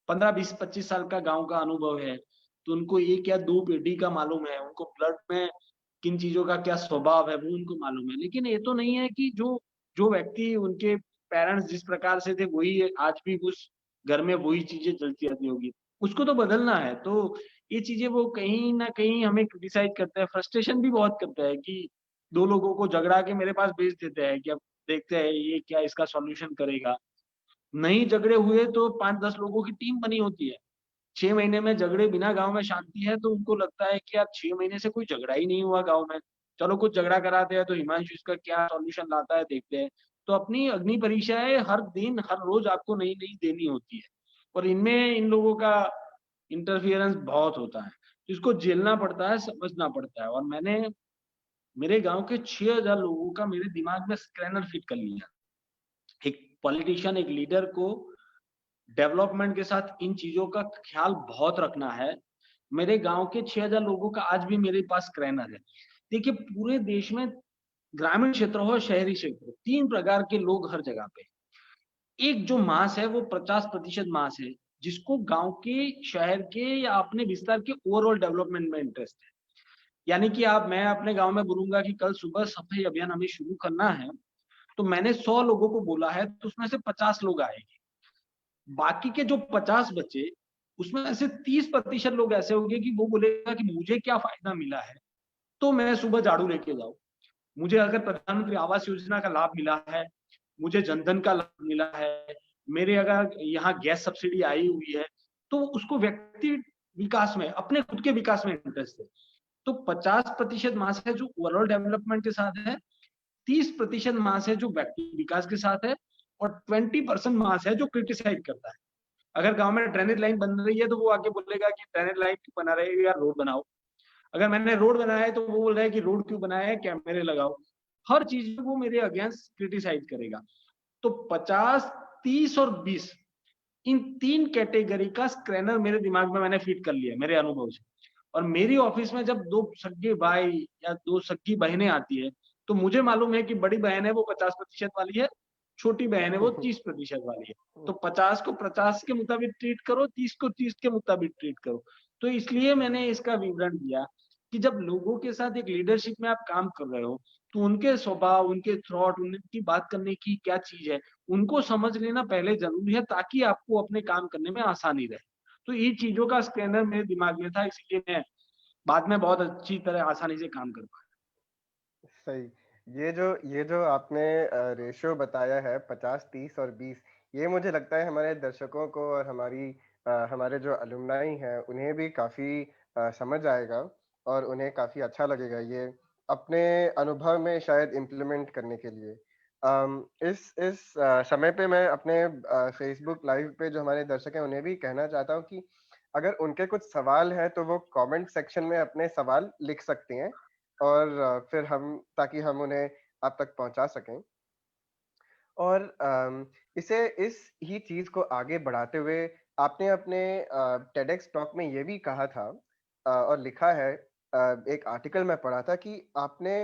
15-20-25 साल का गांव का अनुभव है, तो उनको एक या दो पीढ़ी का मालूम है, उनको ब्लड में किन चीजों का क्या स्वभाव है वो उनको मालूम है। लेकिन ये तो नहीं है कि जो जो व्यक्ति उनके पेरेंट्स जिस प्रकार से थे वही आज भी उस घर में वही चीजें चलती रहती होगी, उसको तो बदलना है। तो ये चीजें वो कहीं ना कहीं हमें क्रिटिसाइज करते हैं, फ्रस्ट्रेशन भी बहुत करता है कि दो लोगों को झगड़ा के मेरे पास भेज देते हैं कि अब देखते हैं ये क्या इसका सॉल्यूशन करेगा। नहीं झगड़े हुए तो 5-10 लोगों की टीम बनी होती है। 6 महीने में झगड़े बिना गांव में शांति है, तो उनको लगता है कि यार 6 महीने से कोई झगड़ा ही नहीं हुआ गांव में, चलो कुछ झगड़ा कराते हैं, तो हिमांशु इसका क्या सॉल्यूशन लाता है देखते हैं। तो अपनी अग्नि परीक्षाएं हर दिन हर रोज आपको नई नई देनी होती है, और इनमें इन लोगों का इंटरफियरेंस बहुत होता है, जिसको झेलना पड़ता है, समझना पड़ता है। और मैंने मेरे गांव के 6,000 लोगों का मेरे दिमाग में स्कैनर फिट कर लिया। एक पॉलिटिशियन, एक लीडर को डेवलपमेंट के साथ इन चीजों का ख्याल बहुत रखना है। मेरे गांव के 6,000 लोगों का आज भी मेरे पास स्कैनर है। देखिए पूरे देश में ग्रामीण क्षेत्र हो शहरी क्षेत्र, 3 प्रकार के लोग हर जगह पे। एक जो मास है वो 50% मास है, जिसको गांव के, शहर के या अपने विस्तार के ओवरऑल डेवलपमेंट में इंटरेस्ट है। यानी कि आप, मैं अपने गांव में बोलूंगा कि कल सुबह सफाई अभियान हमें शुरू करना है, तो मैंने 100 लोगों को बोला है, तो उसमें से 50 लोग आएंगे। बाकी के जो 50 बचे, उसमें से 30% लोग ऐसे होंगे कि वो बोलेगा कि मुझे क्या फायदा मिला है, तो मैं सुबह झाड़ू लेके जाऊं। मुझे अगर प्रधानमंत्री आवास योजना का लाभ मिला है, मुझे जनधन का लाभ मिला है, मेरे अगर यहाँ गैस सब्सिडी आई हुई है, तो उसको व्यक्ति विकास में, अपने खुद के विकास में इंटरेस्ट है। तो 50% मास है जो ओवरऑल डेवलपमेंट के साथ है, 30% मास है जो व्यक्ति विकास के साथ है, और 20% मास है जो क्रिटिसाइज करता है। अगर गांव में ड्रेनेज लाइन बन रही है तो वो आके बोलेगा कि ड्रेनेज लाइन क्यों बना रहे हो यार, रोड बनाओ। अगर मैंने रोड बनाया है तो वो बोल रहा है कि रोड क्यों बनाया है, कैमरे लगाओ। हर चीज वो मेरे अगेंस्ट क्रिटिसाइज करेगा। तो 50, 30 और 20, इन 3 कैटेगरी का स्क्रैनर मेरे दिमाग में मैंने फिट कर लिया मेरे अनुभव से। और मेरी ऑफिस में जब 2 सगे भाई या 2 सगी बहनें आती है, तो मुझे मालूम है कि बड़ी बहन है वो 50% वाली है, छोटी बहन है वो 30% वाली है। तो 50 को 50 के मुताबिक ट्रीट करो, 30 को 30 के मुताबिक ट्रीट करो। तो इसलिए मैंने इसका विवरण दिया कि जब लोगों के साथ एक लीडरशिप में आप काम कर रहे हो, तो उनके स्वभाव, उनके थॉट, उनकी बात करने की क्या चीज है, उनको समझ लेना पहले जरूरी है, ताकि आपको अपने काम करने में आसानी रहे। तो ये चीजों का स्कैनर मेरे दिमाग में था, इसीलिए मैं बाद में बहुत अच्छी तरह आसानी से काम कर पाया। सही। ये जो आपने रेशियो बताया है 50, 30 और 20, ये मुझे लगता है हमारे दर्शकों को और हमारे जो अलुमनाई हैं उन्हें भी काफ़ी समझ आएगा और उन्हें काफ़ी अच्छा लगेगा ये अपने अनुभव में शायद इम्प्लीमेंट करने के लिए। इस समय पे मैं अपने फ़ेसबुक लाइव पे जो हमारे दर्शक हैं उन्हें भी कहना चाहता हूँ कि अगर उनके कुछ सवाल हैं तो वो कमेंट सेक्शन में अपने सवाल लिख सकते हैं और फिर हम ताकि हम उन्हें आप तक पहुँचा सकें। और इस ही चीज़ को आगे बढ़ाते हुए आपने अपने टेडएक्स टॉक में ये भी कहा था और लिखा है, एक आर्टिकल मैं पढ़ा था कि आपने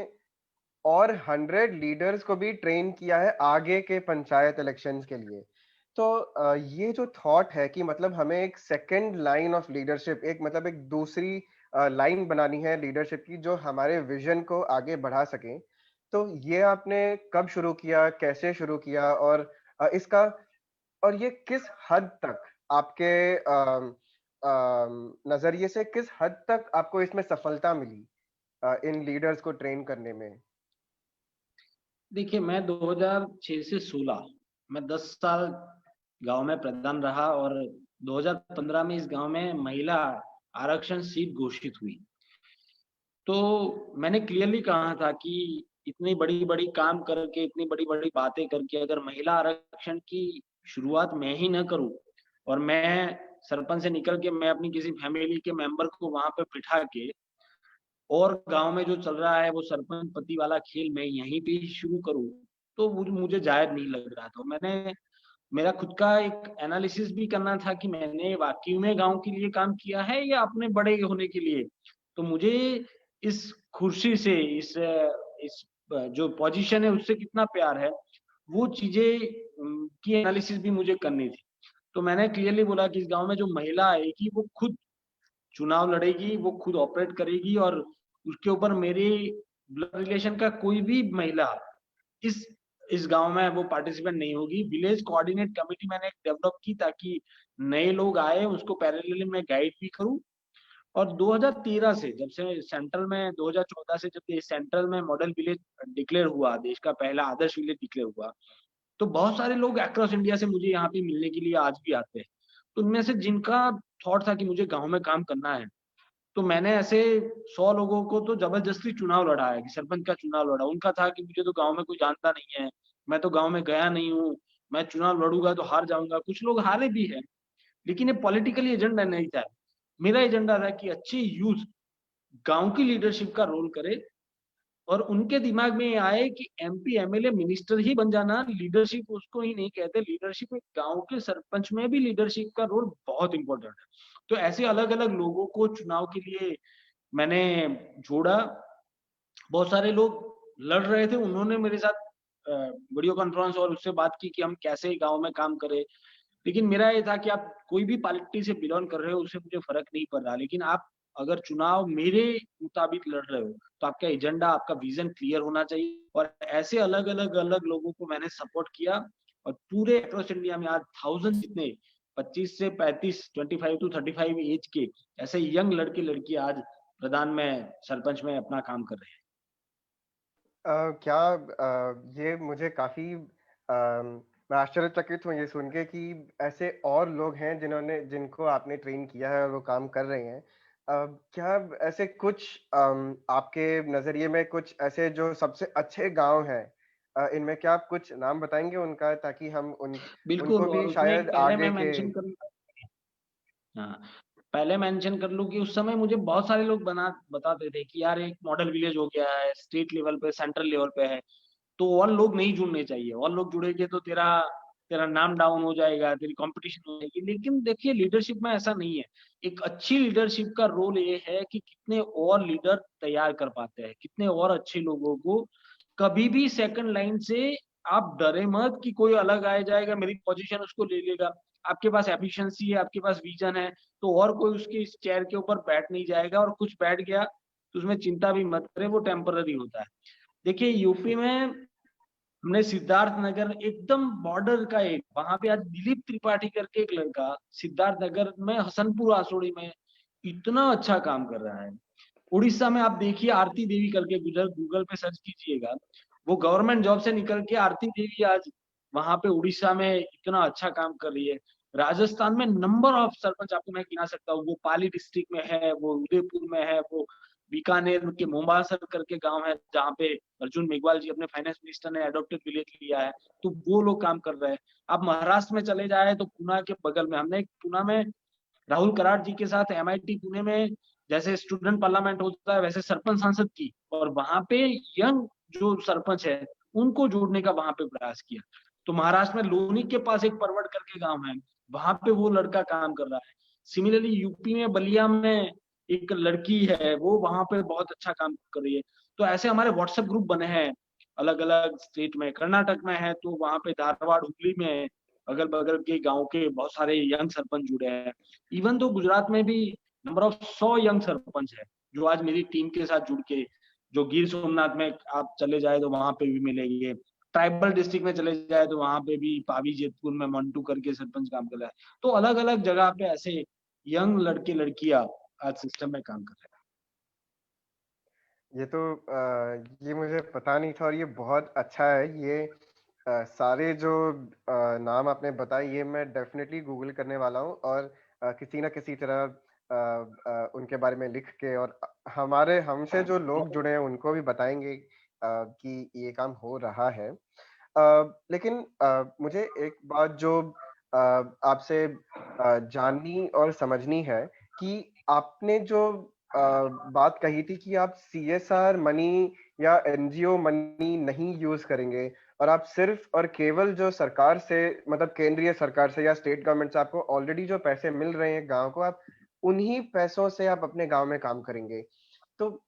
और 100 लीडर्स को भी ट्रेन किया है आगे के पंचायत इलेक्शंस के लिए। तो ये जो थॉट है कि मतलब हमें एक सेकंड लाइन ऑफ लीडरशिप, एक मतलब एक दूसरी लाइन बनानी है लीडरशिप की जो हमारे विजन को आगे बढ़ा सके। तो ये आपने कब शुरू किया, कैसे शुरू किया और इसका और ये किस हद तक आपके नज़रिए से किस हद तक आपको इसमें सफलता मिली इन लीडर्स को ट्रेन करने में? देखिए, मैं 2006 से 16 मैं 10 साल गांव में प्रधान रहा और 2015 में इस गांव में महिला आरक्षण सीट घोषित हुई। तो मैंने क्लियरली कहा था कि इतनी बड़ी-बड़ी काम करके, इतनी बड़ी-बड़ी बातें करके अगर महिला आरक्षण की शुरुआत मैं ही न करूँ और मैं सरपंच से निकल के मैं अपनी किसी फैमिली के मेंबर को वहाँ पे बिठा के और गाँव में जो चल रहा है वो सरपंच पति वाला खेल मैं यहीं पे ही शुरू करूँ, तो मुझे जायज़ नहीं लग रहा था। मैंने मेरा खुद का एक एनालिसिस भी करना था कि मैंने वाक़ई में गाँव के लिए काम किया है या अपने बड़े होने के लिए। तो मुझे इस कुर्सी से इस जो पोज़ीशन है उससे कितना प्यार है, वो चीज़ें की एनालिसिस भी मुझे करनी थी। तो मैंने क्लियरली बोला कि इस गाँव में जो महिला आएगी वो खुद चुनाव लड़ेगी, वो खुद ऑपरेट करेगी और उसके ऊपर मेरी ब्लड रिलेशन का कोई भी महिला इस इस गाँव में वो पार्टिसिपेंट नहीं होगी। विलेज कोऑर्डिनेट कमिटी मैंने एक डेवलप की ताकि नए लोग आए, उसको पैरेलली मैं गाइड भी करूँ और 2013 से जब से सेंट्रल में 2014 से जब ये सेंट्रल में मॉडल विलेज डिक्लेयर हुआ, देश का पहला आदर्श विलेज डिक्लेयर हुआ, तो बहुत सारे लोग अक्रॉस इंडिया से मुझे यहाँ पे मिलने के लिए आज भी आते हैं। तो उनमें से जिनका थॉट था कि मुझे गाँव में काम करना है, तो मैंने ऐसे 100 लोगों को तो ज़बरदस्ती चुनाव लड़ा है कि सरपंच का चुनाव लड़ा। उनका था कि मुझे तो गाँव में कोई जानता नहीं है, मैं तो गाँव में गया नहीं हूँ, मैं चुनाव लड़ूँगा तो हार जाऊँगा। कुछ लोग हारे भी हैं, लेकिन ये पॉलिटिकली एजेंडा नहीं था। मेरा एजेंडा था कि अच्छी यूथ गाँव की लीडरशिप का रोल करे और उनके दिमाग में ये आए कि एमपी, एमएलए, मिनिस्टर ही बन जाना, लीडरशिप उसको ही नहीं कहते, लीडरशिप एक गाँव के सरपंच में भी लीडरशिप का रोल बहुत इम्पोर्टेंट है। तो ऐसे अलग-अलग लोगों को चुनाव के लिए मैंने जोड़ा। बहुत सारे लोग लड़ रहे थे, उन्होंने मेरे साथ वीडियो कॉन्फ्रेंस और उससे बात की कि हम कैसे गाँव में काम करें। लेकिन मेरा ये था कि आप कोई भी पार्टी से बिलॉन्ग कर रहे हो, उससे मुझे फ़र्क नहीं पड़ रहा। लेकिन आप अगर चुनाव मेरे मुताबिक लड़ रहे हो, तो आपका एजेंडा, आपका विज़न क्लियर होना चाहिए और ऐसे अलग लोगों को मैंने सपोर्ट किया और पूरे अक्रॉस इंडिया में आज थाउज़ेंड जितने 25 से 35, 25 टू 35 ऐज के ऐसे यंग लड़के-लड़की आज प्रधान में, सरपंच में अपना काम कर रहे हैं। क्या ये मुझे काफ़ी मैं आश्चर्यचकित हूँ ये सुन के कि ऐसे और लोग हैं जिनको आपने ट्रेन किया है और वो काम कर रहे हैं। क्या ऐसे कुछ आपके नज़रिए में कुछ ऐसे जो सबसे अच्छे गाँव हैं, इनमें क्या आप कुछ नाम बताएँगे उनका ताकि हम बिल्कुल उनको और भी उसमें एक शायद पहले आगे मैं के मेंशन कर हाँ, पहले मेंशन कर लूँ कि उस समय मुझे बहुत सारे लोग बताते थे कि यार एक मॉडल विलेज हो गया है, स्टेट लेवल पे, सेंट्रल लेवल पे है, तो और लोग नहीं जुड़ने चाहिए। और लोग जुड़ेंगे तो तेरा तेरा नाम डाउन हो जाएगा, तेरी कॉम्पिटिशन हो जाएगी। लेकिन देखिए लीडरशिप में ऐसा नहीं है। एक अच्छी लीडरशिप का रोल ये है कि कितने और लीडर तैयार कर पाते हैं, कितने और अच्छे लोगों को कभी भी सेकंड लाइन से आप डरे मत कि कोई अलग आ जाएगा, मेरी पोजीशन उसको ले लेगा। आपके पास एफिशिएंसी है, आपके पास विजन है, तो और कोई उसके इस चेयर के ऊपर बैठ नहीं जाएगा और कुछ बैठ गया, तो उसमें चिंता भी मत करें, वो टेम्पररी होता है। देखिए यूपी में हमने सिद्धार्थ नगर एकदम बॉर्डर का एक वहां पे आज दिलीप त्रिपाठी करके एक लड़का सिद्धार्थ नगर में हसनपुर आसोड़ी में इतना अच्छा काम कर रहा है। उड़ीसा में आप देखिए आरती देवी करके गुजर गूगल पे सर्च कीजिएगा, वो गवर्नमेंट जॉब से निकल के आरती देवी आज वहां पे उड़ीसा में इतना अच्छा काम कर रही है। राजस्थान में नंबर ऑफ सरपंच आपको मैं गिना सकता हूँ, वो पाली डिस्ट्रिक्ट में है, वो उदयपुर में है, वो बीकानेर के मोम्बासर करके गांव है जहाँ पे अर्जुन मेघवाल जी अपने फाइनेंस मिनिस्टर ने एडॉप्टेड विलेज लिया है, तो वो लोग काम कर रहे हैं। आप महाराष्ट्र में चले जाए तो पुणे के बगल में हमने पुणे में राहुल कराड़ जी के साथ एमआईटी पुणे में जैसे स्टूडेंट पार्लियामेंट होता है वैसे सरपंच सांसद की, और वहां पे यंग जो सरपंच है उनको जोड़ने का वहां पे प्रयास किया। तो महाराष्ट्र में लोनी के पास एक परवड़ करके गांव है, वहां पे वो लड़का काम कर रहा है। सिमिलरली यूपी में बलिया में एक लड़की है, वो वहां पे बहुत अच्छा काम कर रही है। तो ऐसे हमारे व्हाट्सएप ग्रुप बने हैं अलग अलग स्टेट में। कर्नाटक में है तो वहां पे धारवाड़ हुगली में अगल बगल के गांव के बहुत सारे यंग सरपंच जुड़े हैं। इवन तो गुजरात में भी नंबर ऑफ 100 यंग सरपंच है जो आज मेरी टीम के साथ जुड़ के, जो गिर सोमनाथ में आप चले जाए तो वहां पे भी मिलेंगे, ट्राइबल डिस्ट्रिक्ट में चले जाए तो वहां पे भी पावी जेतपुर में मंटू करके सरपंच काम कर रहा है। तो अलग अलग जगह पे ऐसे यंग लड़के लड़कियां आज सिस्टम में काम कर रहे हैं। ये तो ये मुझे पता नहीं था और ये बहुत अच्छा है। ये सारे जो नाम आपने बताए ये मैं डेफिनेटली गूगल करने वाला हूँ और किसी ना किसी तरह उनके बारे में लिख के और हमारे हमसे जो लोग जुड़े हैं उनको भी बताएंगे कि ये काम हो रहा है। लेकिन मुझे एक बात जो आपसे जाननी और समझनी है कि आपने जो बात कही थी कि आप सीएसआर मनी या एनजीओ मनी नहीं यूज करेंगे और आप सिर्फ और केवल जो सरकार से मतलब केंद्रीय सरकार से या स्टेट गवर्नमेंट से आपको ऑलरेडी जो पैसे मिल रहे हैं गांव को, आप उन्हीं पैसों से आप अपने गांव में काम करेंगे। तो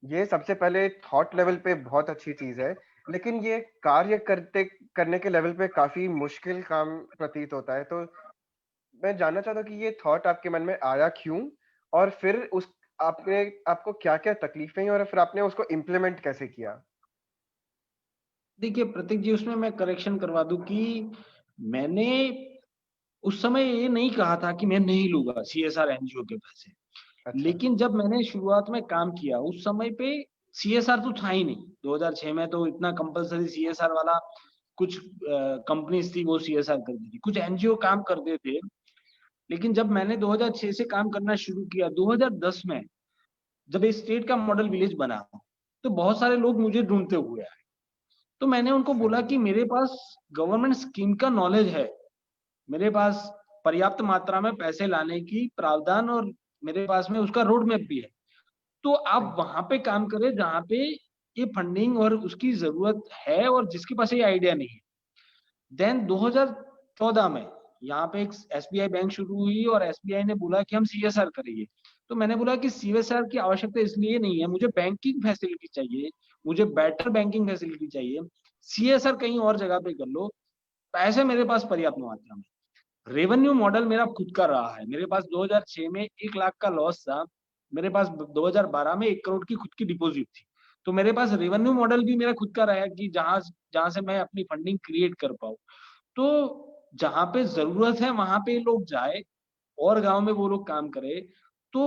ये सबसे पहले थॉट लेवल पे बहुत अच्छी चीज है, लेकिन ये कार्य करने के लेवल पे काफी मुश्किल काम प्रतीत होता है। तो मैं जानना चाहता हूँ कि ये थॉट आपके मन में आया क्यों और फिर उस आपने आपको क्या-क्या तकलीफें हुई और फिर आपने उसको इम्प्लीमेंट कैसे किया? देखिए प्रतीक जी, उसमें मैं करेक्शन करवा दूं कि मैंने उस समय ये नहीं कहा था कि मैं नहीं लूंगा सीएसआर एनजीओ के पैसे। अच्छा, लेकिन जब मैंने शुरुआत में काम किया उस समय पे सीएसआर तो था ही नहीं। 2006 में तो इतना कंपलसरी सीएसआर वाला कुछ कंपनीज थी वो सीएसआर करती थी, कुछ एनजीओ काम करते थे। लेकिन जब मैंने 2006 से काम करना शुरू किया, 2010 में जब ये स्टेट का मॉडल विलेज बना, तो बहुत सारे लोग मुझे ढूंढते हुए आए। तो मैंने उनको बोला सही, कि मेरे पास गवर्नमेंट स्कीम का नॉलेज है, मेरे पास पर्याप्त मात्रा में पैसे लाने की प्रावधान और मेरे पास में उसका रोड मैप भी है। तो सही, आप वहां पे काम करें जहां पे ये फंडिंग और उसकी जरूरत है और जिसके पास ये आइडिया नहीं है। देन 2014 में यहाँ पे एक एसबीआई बैंक शुरू हुई और एसबीआई ने बोला कि हम सीएसआर करेंगे। तो मैंने बोला कि सीएसआर की आवश्यकता इसलिए नहीं है, मुझे बैंकिंग फैसिलिटी चाहिए, मुझे बेटर बैंकिंग फैसिलिटी चाहिए। सीएसआर कहीं और जगह पे कर लो, पैसे मेरे पास पर्याप्त मात्रा में। रेवेन्यू मॉडल मेरा खुद का रहा है, मेरे पास 2006 में 1 लाख का लॉस था, मेरे पास 2012 में 1 करोड़ की खुद की डिपॉजिट थी। तो मेरे पास रेवेन्यू मॉडल भी मेरा खुद का रहा है कि जहां जहां से मैं अपनी फंडिंग क्रिएट कर पाऊँ। तो जहां पे जरूरत है वहां पे लोग जाए और गांव में वो लोग काम करे, तो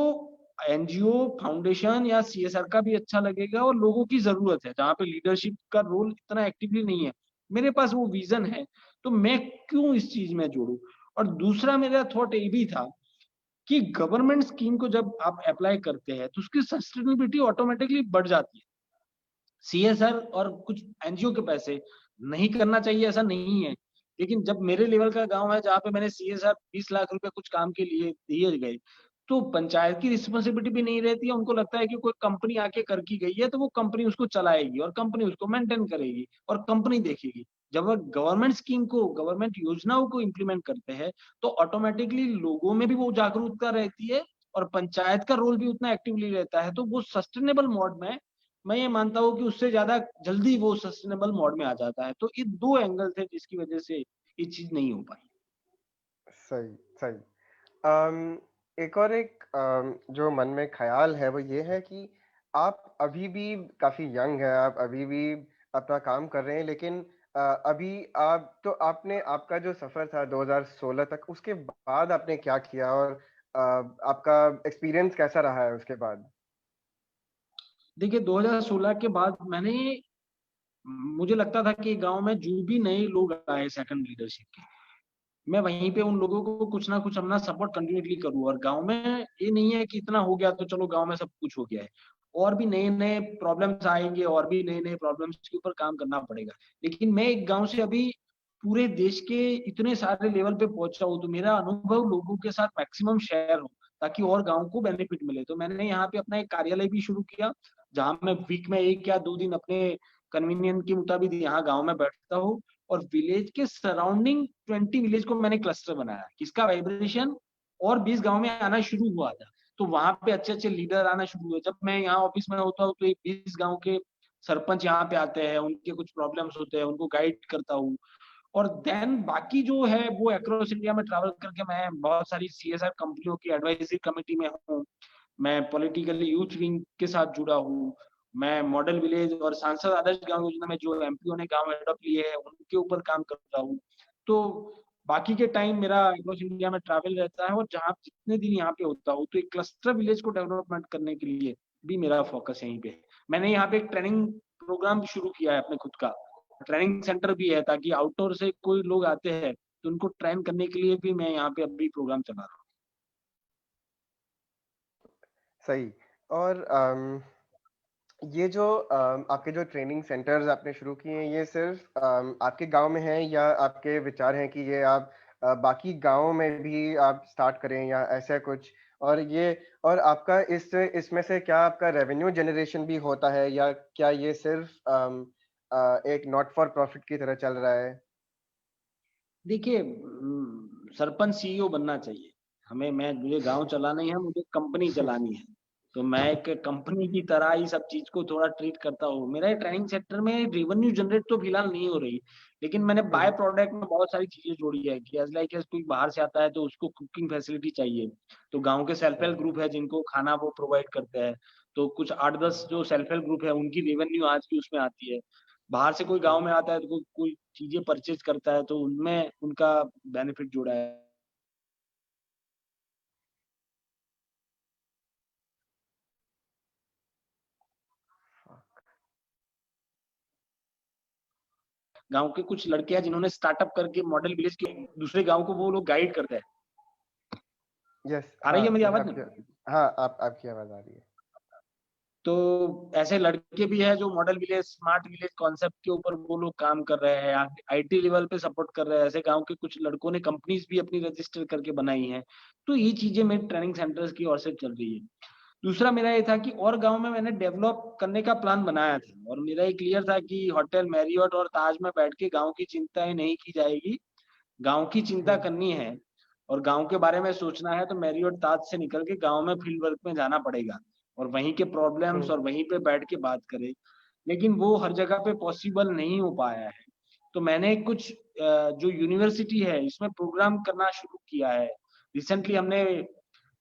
एनजीओ फाउंडेशन या सीएसआर का भी अच्छा लगेगा और लोगों की जरूरत है जहां पे लीडरशिप का रोल इतना एक्टिवली नहीं है। मेरे पास वो विजन है, तो मैं क्यों इस चीज में जोड़ू। और दूसरा मेरा थॉट ये भी था कि गवर्नमेंट स्कीम को जब आप अप्लाई करते हैं तो उसकी सस्टेनेबिलिटी ऑटोमेटिकली बढ़ जाती है। सीएसआर और कुछ एनजीओ के पैसे नहीं करना चाहिए ऐसा नहीं है, लेकिन जब मेरे लेवल का गांव है जहाँ पे मैंने सीएसआर 20 लाख रुपए कुछ काम के लिए दिए गए, तो पंचायत की रिस्पॉन्सिबिलिटी भी नहीं रहती है। उनको लगता है कि कोई कंपनी आके करके गई है तो वो कंपनी उसको चलाएगी और कंपनी उसको मेंटेन करेगी और कंपनी देखेगी। जब वो गवर्नमेंट स्कीम को, गवर्नमेंट योजनाओं को इम्प्लीमेंट करते हैं तो ऑटोमेटिकली लोगों में भी वो जागरूकता रहती है और पंचायत का रोल भी उतना एक्टिवली रहता है। तो वो सस्टेनेबल मोड में, मैं ये मानता हूँ कि उससे ज्यादा जल्दी वो सस्टेनेबल मोड में आ जाता है। तो ये दो एंगल थे जिसकी वजह से ये चीज नहीं हो पाई। सही, सही। अम, एक और एक जो मन में ख्याल है वो ये है कि आप अभी भी काफी यंग हैं, आप अभी भी अपना काम कर रहे हैं, लेकिन अभी आप तो आपने आपका जो सफर था 2016 तक, उसके बाद आपने क्या किया और आपका एक्सपीरियंस कैसा रहा है उसके बाद? देखिए 2016 के बाद मैंने मुझे लगता था कि गांव में जो भी नए लोग आए सेकंड लीडरशिप के, मैं वहीं पे उन लोगों को कुछ ना कुछ अपना सपोर्ट कंटिन्यूटली करूँ। और गांव में ये नहीं है कि इतना हो गया तो चलो गांव में सब कुछ हो गया है, और भी नए नए प्रॉब्लम्स आएंगे, और भी नए नए प्रॉब्लम्स के ऊपर काम करना पड़ेगा। लेकिन मैं एक गांव से अभी पूरे देश के इतने सारे लेवल पे पहुंचा हूँ, तो मेरा अनुभव लोगों के साथ मैक्सिमम शेयर हो, ताकि और गांव को बेनिफिट मिले। तो मैंने यहाँ पे अपना एक कार्यालय भी शुरू किया, जहाँ मैं वीक में 1 या 2 दिन अपने कन्वीनियंट के मुताबिक यहाँ गाँव में बैठता हूँ। और विलेज के सराउंडिंग 20 विलेज को मैंने क्लस्टर बनाया, जिसका वाइब्रेशन और 20 गांव में आना शुरू हुआ था। तो वहां पे अच्छे अच्छे लीडर आना शुरू हुए। जब मैं यहाँ ऑफिस में होता हूँ तो 20 गांव के सरपंच यहाँ पे आते हैं, उनके कुछ प्रॉब्लम्स होते हैं, उनको गाइड करता हूँ। और देन बाकी जो है वो अक्रॉस इंडिया में ट्रैवल करके मैं बहुत सारी CSR कंपनियों की एडवाइजरी कमेटी में हूँ, मैं पॉलिटिकली यूथ विंग के साथ जुड़ा हूँ, मैं मॉडल विलेज और सांसद आदर्श गांव योजना में जो MPO ने गांव एडॉप्ट लिए हैं उनके ऊपर काम करता हूँ। तो बाकी के टाइम मेरा अक्रॉस इंडिया में ट्रैवल रहता है, और जहाँ जितने दिन यहाँ पे होता हूँ तो एक क्लस्टर विलेज को डेवलपमेंट करने के लिए भी मेरा फोकस यहीं पे है। मैंने यहाँ पे एक ट्रेनिंग प्रोग्राम भी शुरू किया है अपने खुद का, ट्रेनिंग सेंटर भी है, ताकि आउटडोर से कोई लोग आते हैं तो उनको ट्रेन करने के लिए भी मैं यहाँ पे अभी प्रोग्राम चला रहा हूँ। सही। और ये जो आपके जो ट्रेनिंग सेंटर्स आपने शुरू किए हैं, ये सिर्फ आपके गांव में हैं, या आपके विचार हैं कि ये आप बाकी गांवों में भी आप स्टार्ट करें या ऐसा कुछ? और ये, और आपका इसमें से क्या आपका रेवेन्यू जनरेशन भी होता है, या क्या ये सिर्फ एक नॉट फॉर प्रॉफिट की तरह चल रहा है? देखिए, सरपंच CEO बनना चाहिए हमें। मुझे गांव चलाना ही है, मुझे कंपनी चलानी है। तो मैं एक कंपनी की तरह ही सब चीज को थोड़ा ट्रीट करता हूँ। मेरा ट्रेनिंग सेक्टर में रेवेन्यू जनरेट तो फिलहाल नहीं हो रही, लेकिन मैंने बाय प्रोडक्ट में बहुत सारी चीजें जोड़ी है कि एज लाइक कोई बाहर से आता है तो उसको कुकिंग फैसिलिटी चाहिए, तो गांव के सेल्फ हेल्प ग्रुप है जिनको खाना वो प्रोवाइड करते हैं। तो कुछ 8-10 जो सेल्फ हेल्प ग्रुप है उनकी रेवेन्यू आज भी उसमें आती है। बाहर से कोई गांव में आता है तो कोई चीजें परचेज करता है तो उनमें उनका बेनिफिट जुड़ा है। गांव के कुछ लड़के हैं जिन्होंने स्टार्टअप करके मॉडल विलेज के दूसरे गांव को वो लोग गाइड करते हैं। यस, आ रही हाँ, है मेरी मुझे आवाज आपकी, ना? हाँ, आपकी आवाज आ रही है। तो ऐसे लड़के भी हैं जो model village smart village concept के ऊपर वो लोग काम कर रहे हैं, IT लेवल पे सपोर्ट कर रहे हैं। ऐसे गांव के कुछ लड़कों ने कंपनीज भी अपनी रजिस्टर करके बनाई हैं। तो ये चीजें मेरी ट्रेनिंग सेंटर्स की ओर से चल रही है। दूसरा मेरा ये था कि और गांव में मैंने डेवलप करने का प्लान बनाया था, और मेरा ये क्लियर था कि होटल मैरियट और ताज में बैठ के गांव की चिंताएं नहीं की जाएगी। गांव की चिंता हम्म, करनी है और गांव के बारे में सोचना है तो मैरियट ताज से निकल के गांव में फील्ड वर्क में जाना पड़ेगा, और वहीं के प्रॉब्लम्स हम्म, और वहीं पे बैठ के बात करें। लेकिन वो हर जगह पे पॉसिबल नहीं हो पाया है। तो मैंने कुछ जो यूनिवर्सिटी है इसमें प्रोग्राम करना शुरू किया है। रिसेंटली हमने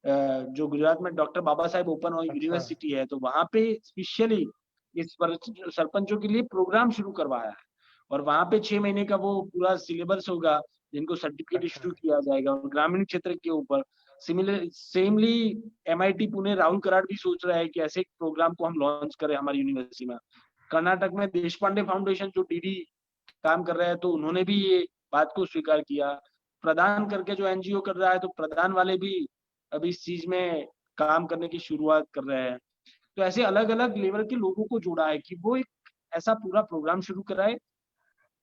जो गुजरात में डॉक्टर बाबा साहेब ओपन अच्छा, यूनिवर्सिटी है, तो वहां पे स्पेशली इस सरपंचों के लिए प्रोग्राम शुरू करवाया है। और वहां पे 6 महीने का वो पूरा सिलेबस होगा जिनको सर्टिफिकेट अच्छा, इश्यू किया जाएगा, और ग्रामीण क्षेत्र के ऊपर सिमिलर सेमली MIT पुणे राहुल कराड़ भी सोच रहा है कि ऐसे एक प्रोग्राम को हम लॉन्च करें हमारी यूनिवर्सिटी में। कर्नाटक में देश पांडे फाउंडेशन जो DD काम कर रहा है तो उन्होंने भी ये बात को स्वीकार किया। प्रदान करके जो NGO कर रहा है तो प्रदान वाले भी अभी इस चीज में काम करने की शुरुआत कर रहे हैं। तो ऐसे अलग अलग लेवल के लोगों को जोड़ा है कि वो एक ऐसा पूरा प्रोग्राम शुरू कराए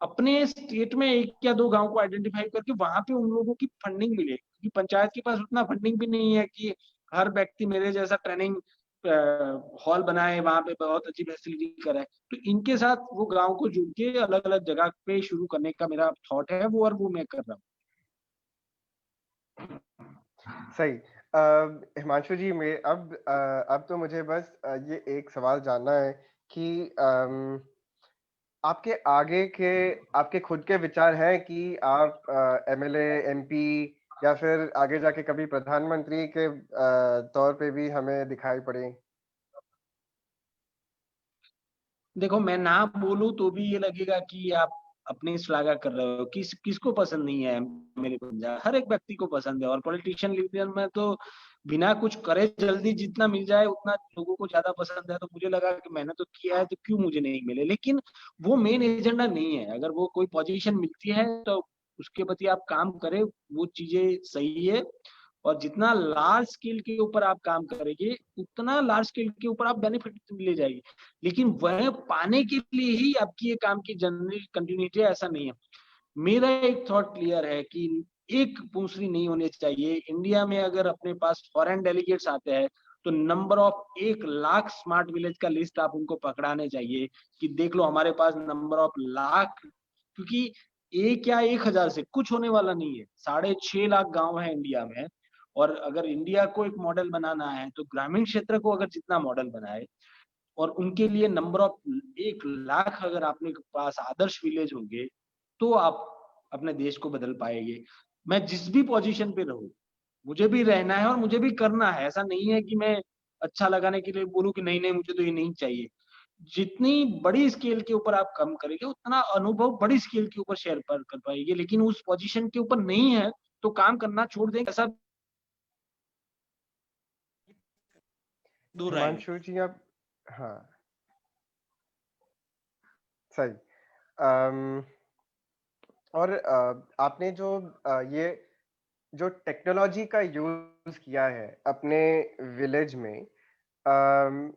अपने स्टेट में 1 या 2 गांव को आइडेंटिफाई करके वहां पे उन लोगों की फंडिंग मिले, क्योंकि पंचायत के पास उतना फंडिंग भी नहीं है कि हर व्यक्ति मेरे जैसा ट्रेनिंग हॉल बनाए वहां पे बहुत अच्छी फैसिलिटी कराए। तो इनके साथ वो गांव को जुड़ के अलग अलग जगह पे शुरू करने का मेरा थॉट है वो, और वो मैं कर रहा हूँ। सही। हिमांशु जी, मैं अब तो मुझे बस ये एक सवाल जानना है कि आपके आगे के, आपके खुद के विचार हैं कि आप MLA, MP, या फिर आगे जाके कभी प्रधानमंत्री के तौर पे भी हमें दिखाई पड़े? देखो, मैं ना बोलूं तो भी ये लगेगा कि आप अपनी श्लाघा कर रहे हो, किसको पसंद नहीं है मेरे पंजाब, हर एक व्यक्ति को पसंद है। और पॉलिटिशियन लीडर में तो बिना कुछ करे जल्दी जितना मिल जाए उतना लोगों को ज्यादा पसंद है। तो मुझे लगा कि मैंने तो किया है तो क्यों मुझे नहीं मिले, लेकिन वो मेन एजेंडा नहीं है। अगर वो कोई पोजीशन मिलती है तो उसके प्रति आप काम करें, वो चीजें सही है। और जितना लार्ज स्केल के ऊपर आप काम करेंगे उतना लार्ज स्केल के ऊपर आप बेनिफिट ले जाएंगे, लेकिन वह पाने के लिए ही आपकी ये काम की जनरल कंटिन्यूटी ऐसा नहीं है। मेरा एक थॉट क्लियर है कि एक पूंछड़ी नहीं होनी चाहिए इंडिया में। अगर अपने पास फॉरेन डेलीगेट्स आते हैं तो number of 1 lakh smart village का लिस्ट आप उनको पकड़ाने चाहिए कि देख लो हमारे पास नंबर ऑफ लाख, क्योंकि एक या 1,000 से कुछ होने वाला नहीं है। 6.5 लाख गांव है इंडिया में, और अगर इंडिया को एक मॉडल बनाना है तो ग्रामीण क्षेत्र को अगर जितना मॉडल बनाए और उनके लिए नंबर ऑफ 1 लाख अगर आपने पास आदर्श विलेज होंगे तो आप अपने देश को बदल पाएंगे। मैं जिस भी पोजीशन पे रहूं, मुझे भी रहना है और मुझे भी करना है। ऐसा नहीं है कि मैं अच्छा लगाने के लिए बोलूं कि नहीं नहीं मुझे तो ये नहीं चाहिए। जितनी बड़ी स्केल के ऊपर आप कम करेंगे उतना अनुभव बड़ी स्केल के ऊपर शेयर कर पाएंगे, लेकिन उस पोजीशन के ऊपर नहीं है तो काम करना छोड़ देंगे, ऐसा दूर रहेंगे। हिमांशु जी आप, हाँ सही। अम, और आपने जो ये जो टेक्नोलॉजी का यूज किया है अपने विलेज में, अम,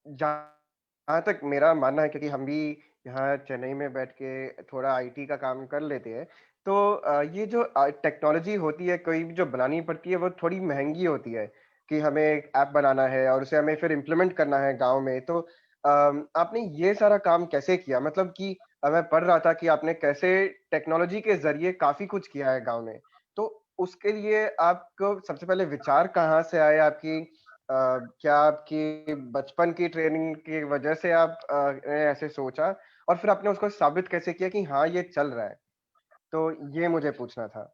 जहाँ तक मेरा मानना है, क्योंकि हम भी यहाँ चेन्नई में बैठ के थोड़ा आईटी का काम कर लेते हैं, तो ये जो टेक्नोलॉजी होती है कोई भी जो बनानी पड़ती है वो थोड़ी महंगी होती है कि हमें एक ऐप बनाना है और उसे हमें फिर इम्प्लीमेंट करना है गांव में। तो आपने ये सारा काम कैसे किया? मतलब कि मैं पढ़ रहा था कि आपने कैसे टेक्नोलॉजी के जरिए काफी कुछ किया है गांव में। तो उसके लिए आपको सबसे पहले विचार कहाँ से आए? आपकी क्या आपकी बचपन की ट्रेनिंग की वजह से आप ने ऐसे सोचा, और फिर आपने उसको साबित कैसे किया कि हाँ ये चल रहा है? तो ये मुझे पूछना था।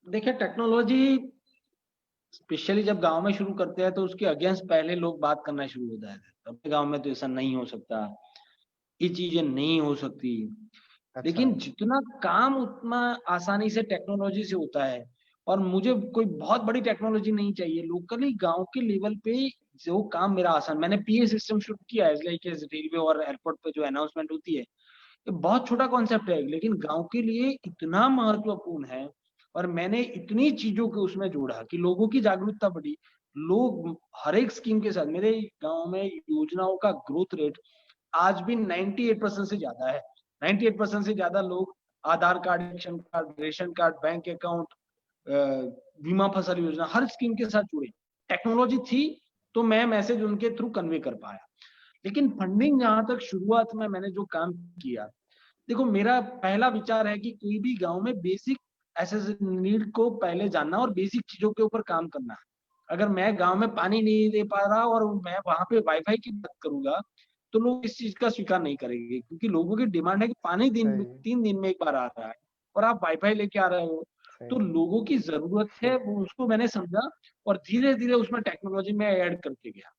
देखिए टेक्नोलॉजी स्पेशली जब गांव में शुरू करते हैं तो उसके अगेंस्ट पहले लोग बात करना शुरू हो जाते हैं, अपने गांव में तो ऐसा नहीं हो सकता, ये चीजें नहीं हो सकती। अच्छा। लेकिन जितना काम उतना आसानी से टेक्नोलॉजी से होता है। और मुझे कोई बहुत बड़ी टेक्नोलॉजी नहीं चाहिए, लोकली गांव के लेवल पे जो काम मेरा आसान, मैंने पीए सिस्टम शुरू किया है लाइक रेलवे और एयरपोर्ट पे जो अनाउंसमेंट होती है, ये बहुत छोटा कॉन्सेप्ट है लेकिन गांव के लिए इतना महत्वपूर्ण है। और मैंने इतनी चीजों को उसमें जोड़ा कि लोगों की जागरूकता बढ़ी। लोग हर एक स्कीम के साथ, मेरे गांव में योजनाओं का ग्रोथ रेट आज भी 98% से ज्यादा है। 98% से ज्यादा लोग Aadhaar card, ration card, bank account, बीमा फसल योजना, हर स्कीम के साथ जुड़े। टेक्नोलॉजी थी तो मैं मैसेज उनके थ्रू कन्वे कर पाया। लेकिन फंडिंग जहां तक शुरुआत में मैंने जो काम किया, देखो मेरा पहला विचार है कि कोई भी गांव में बेसिक एसेस नीड को पहले जानना और बेसिक चीजों के ऊपर काम करना है। अगर मैं गांव में पानी नहीं दे पा रहा और मैं वहां पे वाईफाई की बात करूंगा तो लोग इस चीज का स्वीकार नहीं करेंगे, क्योंकि लोगों की डिमांड है कि पानी सही। 3 दिन में एक बार आ रहा है और आप वाईफाई लेके आ रहे हो। तो सही। लोगों की जरूरत है, वो उसको मैंने समझा और धीरे धीरे उसमें टेक्नोलॉजी में ऐड करके गया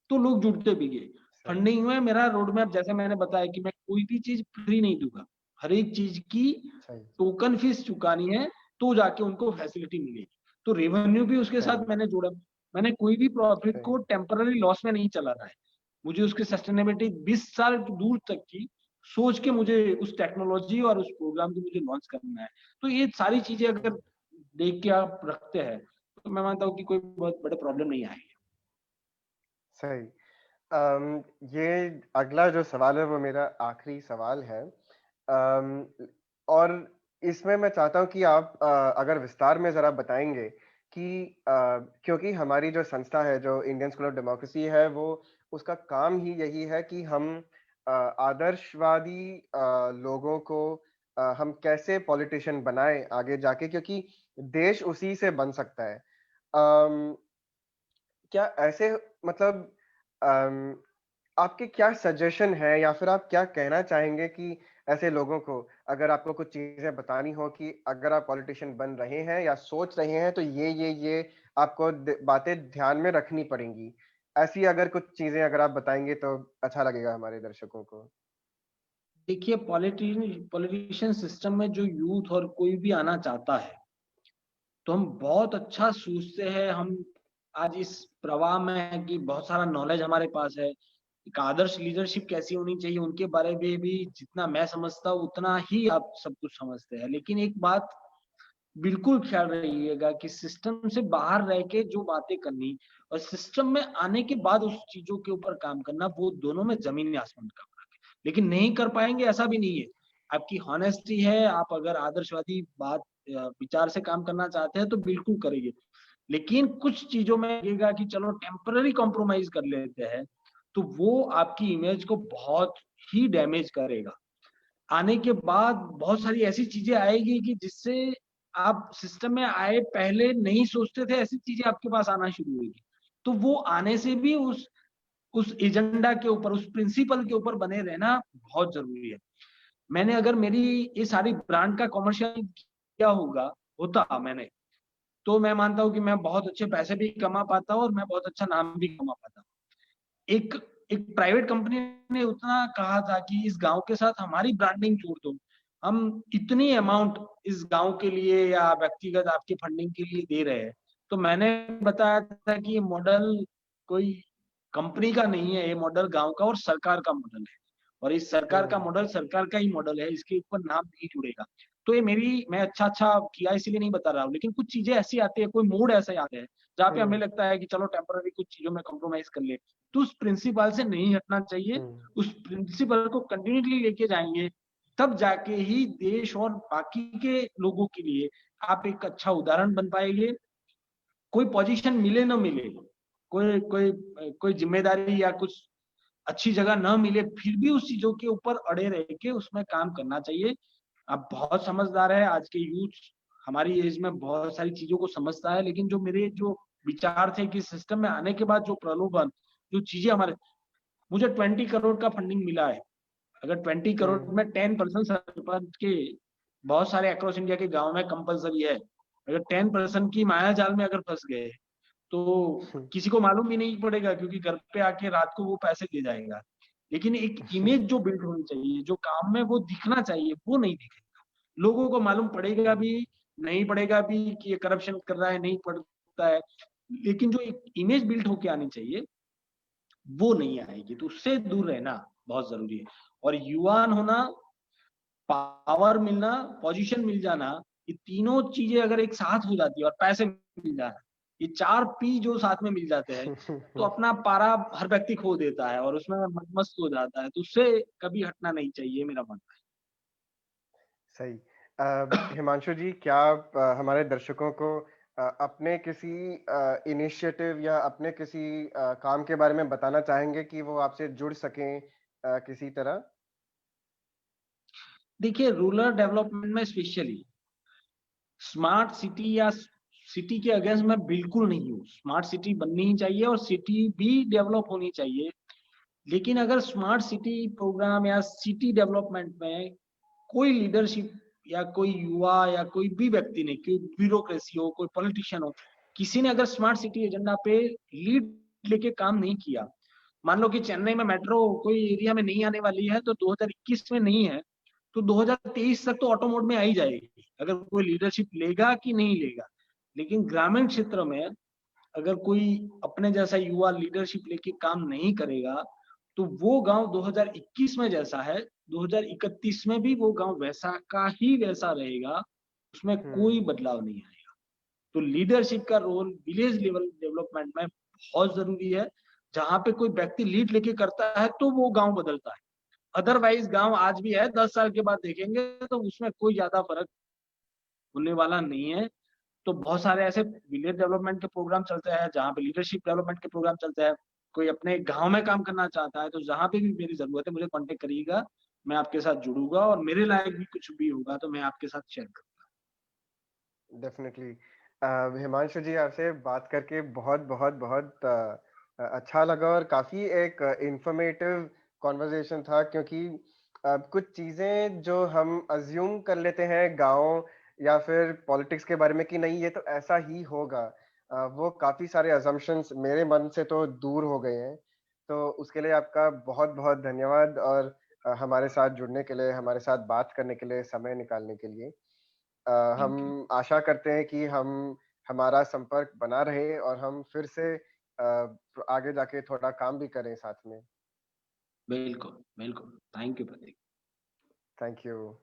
तो लोग जुड़ते भी गए। सही। फंडिंग में मेरा रोड मैप जैसे मैंने बताया कि मैं कोई भी चीज फ्री नहीं दूंगा, हर एक चीज की सही। टोकन फीस चुकानी है तो जाके उनको फैसिलिटी मिलेगी। तो रेवेन्यू भी उसके सही। साथ मैंने जोड़ा। मैंने कोई भी प्रॉफिट सही। को टेम्पररी लॉस में नहीं चला रहा है, मुझे उसकी सस्टेनेबिलिटी 20 साल दूर तक की सोच के मुझे उस टेक्नोलॉजी और उस प्रोग्राम को मुझे लॉन्च करना है। तो ये सारी चीजें अगर देख के आप रखते हैं तो मैं मानता हूँ कि कोई बहुत बड़े प्रॉब्लम नहीं आएगी। सही। ये अगला जो सवाल है वो मेरा आखिरी सवाल है। अम, और इसमें मैं चाहता हूँ कि आप अगर विस्तार में ज़रा बताएंगे कि क्योंकि हमारी जो संस्था है जो इंडियन स्कूल ऑफ डेमोक्रेसी है, वो उसका काम ही यही है कि हम आदर्शवादी लोगों को हम कैसे पॉलिटिशियन बनाएं आगे जाके, क्योंकि देश उसी से बन सकता है। अम, क्या ऐसे, मतलब अम, आपके क्या सजेशन है या फिर आप क्या कहना चाहेंगे कि ऐसे लोगों को, अगर आपको कुछ चीजें बतानी हो कि अगर आप पॉलिटिशियन बन रहे हैं या सोच रहे हैं तो ये आपको बातें ध्यान में रखनी पड़ेंगी, ऐसी अगर कुछ चीजें अगर आप बताएंगे तो अच्छा लगेगा हमारे दर्शकों को। देखिए, पॉलिटिशियन सिस्टम में जो यूथ और कोई भी आना चाहता है, तो हम बहुत अच्छा सोचते हैं। हम आज इस प्रवाह में हैं कि बहुत सारा नॉलेज हमारे पास है। एक आदर्श लीडरशिप कैसी होनी चाहिए उनके बारे में भी जितना मैं समझता हूँ उतना ही आप सब कुछ समझते हैं। लेकिन एक बात बिल्कुल ख्याल रखिएगा कि सिस्टम से बाहर रह के जो बातें करनी और सिस्टम में आने के बाद उस चीजों के ऊपर काम करना, वो दोनों में जमीन आसमान का फर्क है। लेकिन नहीं कर पाएंगे ऐसा भी नहीं है। आपकी हॉनेस्टी है, आप अगर आदर्शवादी बात विचार से काम करना चाहते हैं तो बिल्कुल करेंगे। लेकिन कुछ चीजों में लगेगा कि चलो टेम्पररी कॉम्प्रोमाइज कर लेते हैं, तो वो आपकी इमेज को बहुत ही डैमेज करेगा। आने के बाद बहुत सारी ऐसी चीजें आएगी कि जिससे आप सिस्टम में आए पहले नहीं सोचते थे, ऐसी चीजें आपके पास आना शुरू होगी। तो वो आने से भी उस एजेंडा के ऊपर, उस प्रिंसिपल के ऊपर बने रहना बहुत जरूरी है। मैंने अगर मेरी ये सारी ब्रांड का कॉमर्शियल किया होता मैंने, तो मैं मानता हूँ कि मैं बहुत अच्छे पैसे भी कमा पाता हूँ और मैं बहुत अच्छा नाम भी कमा पाता हूँ। एक एक प्राइवेट कंपनी ने उतना कहा था कि इस गांव के साथ हमारी ब्रांडिंग जोड़ दो, हम इतनी अमाउंट इस गांव के लिए या व्यक्तिगत आपके फंडिंग के लिए दे रहे हैं। तो मैंने बताया था कि ये मॉडल कोई कंपनी का नहीं है, ये मॉडल गांव का और सरकार का मॉडल है। और इस सरकार का मॉडल सरकार का ही मॉडल है, इसके ऊपर नाम नहीं जुड़ेगा। तो ये मैं अच्छा किया इसीलिए नहीं बता रहा हूँ। लेकिन कुछ चीजें ऐसी आती है, कोई मूड ऐसे आते हैं जहाँ पे हमें लगता है कि चलो टेम्पररी कुछ चीजों में कॉम्प्रोमाइज कर ले, तो उस प्रिंसिपल से नहीं हटना चाहिए। उस प्रिंसिपल को कंटिन्यूटली लेके जाएंगे, तब जाके ही देश और बाकी के लोगों के लिए आप एक अच्छा उदाहरण बन पाएंगे। कोई पोजीशन मिले ना मिले, कोई कोई कोई जिम्मेदारी या कुछ अच्छी जगह ना मिले, फिर भी उस चीजों के ऊपर अड़े रह के उसमें काम करना चाहिए। आप बहुत समझदार है, आज के यूथ हमारी एज में बहुत सारी चीजों को समझता है। लेकिन जो विचार थे कि सिस्टम में आने के बाद जो प्रलोभन, जो चीजें हमारे, मुझे 20 करोड़ का फंडिंग मिला है। अगर 20 करोड़ में 10% सरपंच के, बहुत सारे अक्रॉस इंडिया के गांव में कंपलसरी है, अगर 10% की माया जाल में अगर फंस गए तो किसी को मालूम भी नहीं पड़ेगा, क्योंकि घर पे आके रात को वो पैसे दे जाएगा। लेकिन एक इमेज जो बिल्ड होनी चाहिए, जो काम में वो दिखना चाहिए, वो नहीं दिखेगा। लोगों को मालूम पड़ेगा भी नहीं पड़ेगा भी कि ये करप्शन कर रहा है, नहीं पड़ता है, लेकिन जो एक इमेज बिल्ड होके आनी चाहिए वो नहीं आएगी। तो उससे दूर रहना बहुत जरूरी है। और युवान होना, पावर मिलना, पोजीशन मिल जाना, ये तीनों चीजें अगर एक साथ हो जाती है और पैसे मिल जाना, ये 4 P जो साथ में मिल जाते हैं, तो अपना पारा हर व्यक्ति खो देता है और उसमें मस्त हो जाता है। तो उससे कभी हटना नहीं चाहिए, मेरा मानना है। सही। हिमांशु जी, क्या आप हमारे दर्शकों को अपने किसी इनिशिएटिव या अपने किसी काम के बारे में बताना चाहेंगे कि वो आपसे जुड़ सकें किसी तरह? देखिए, रूरल डेवलपमेंट में स्पेशली स्मार्ट सिटी या सिटी के अगेंस्ट मैं बिल्कुल नहीं हूँ। स्मार्ट सिटी बननी ही चाहिए और सिटी भी डेवलप होनी चाहिए। लेकिन अगर स्मार्ट सिटी प्रोग्राम या सिटी डेवलपमेंट में कोई लीडरशिप या कोई युवा या कोई भी व्यक्ति ने, कोई ब्यूरोक्रेसी हो, कोई पॉलिटिशियन हो, किसी ने अगर स्मार्ट सिटी एजेंडा पे लीड लेके काम नहीं किया, मान लो कि चेन्नई में मेट्रो कोई एरिया में नहीं आने वाली है तो 2021 में नहीं है, तो 2023 तक तो ऑटो मोड में आ ही जाएगी, अगर कोई लीडरशिप लेगा कि नहीं लेगा। लेकिन ग्रामीण क्षेत्र में अगर कोई अपने जैसा युवा लीडरशिप लेके काम नहीं करेगा, तो वो गांव 2021 में जैसा है 2031 में भी वो गांव वैसा का ही वैसा रहेगा, उसमें कोई बदलाव नहीं आएगा। तो लीडरशिप का रोल विलेज लेवल डेवलपमेंट में बहुत जरूरी है। जहां पे कोई व्यक्ति लीड लेके करता है तो वो गांव बदलता है। अदरवाइज गांव आज भी है, 10 साल के बाद देखेंगे तो उसमें कोई ज्यादा फर्क होने वाला नहीं है। तो बहुत सारे ऐसे विलेज डेवलपमेंट के प्रोग्राम चलते हैं जहाँ पे लीडरशिप डेवलपमेंट के प्रोग्राम चलते हैं। कोई अपने गांव में काम करना चाहता है तो जहाँ पे भी मेरी जरूरत है मुझे कांटेक्ट करिएगा, मैं आपके साथ जुड़ूंगा और मेरे लायक भी कुछ भी होगा तो मैं आपके साथ शेयर करूंगा। डेफिनेटली। हिमांशु जी, आपसे बात करके बहुत बहुत बहुत अच्छा लगा और काफी एक इंफॉर्मेटिव कॉन्वर्जेशन था, क्योंकि कुछ चीजें जो हम अज्यूम कर लेते हैं गांव या फिर पॉलिटिक्स के बारे में कि नहीं ये तो ऐसा ही होगा, वो काफी सारे अजम्पशंस मेरे मन से तो दूर हो गए हैं। तो उसके लिए आपका बहुत बहुत धन्यवाद। और हमारे साथ जुड़ने के लिए, हमारे साथ बात करने के लिए, समय निकालने के लिए। Thank you. हम आशा करते हैं कि हमारा संपर्क बना रहे और हम फिर से आगे जाके थोड़ा काम भी करें साथ में। बिल्कुल, बिल्कुल। Thank you Prateek. Thank you.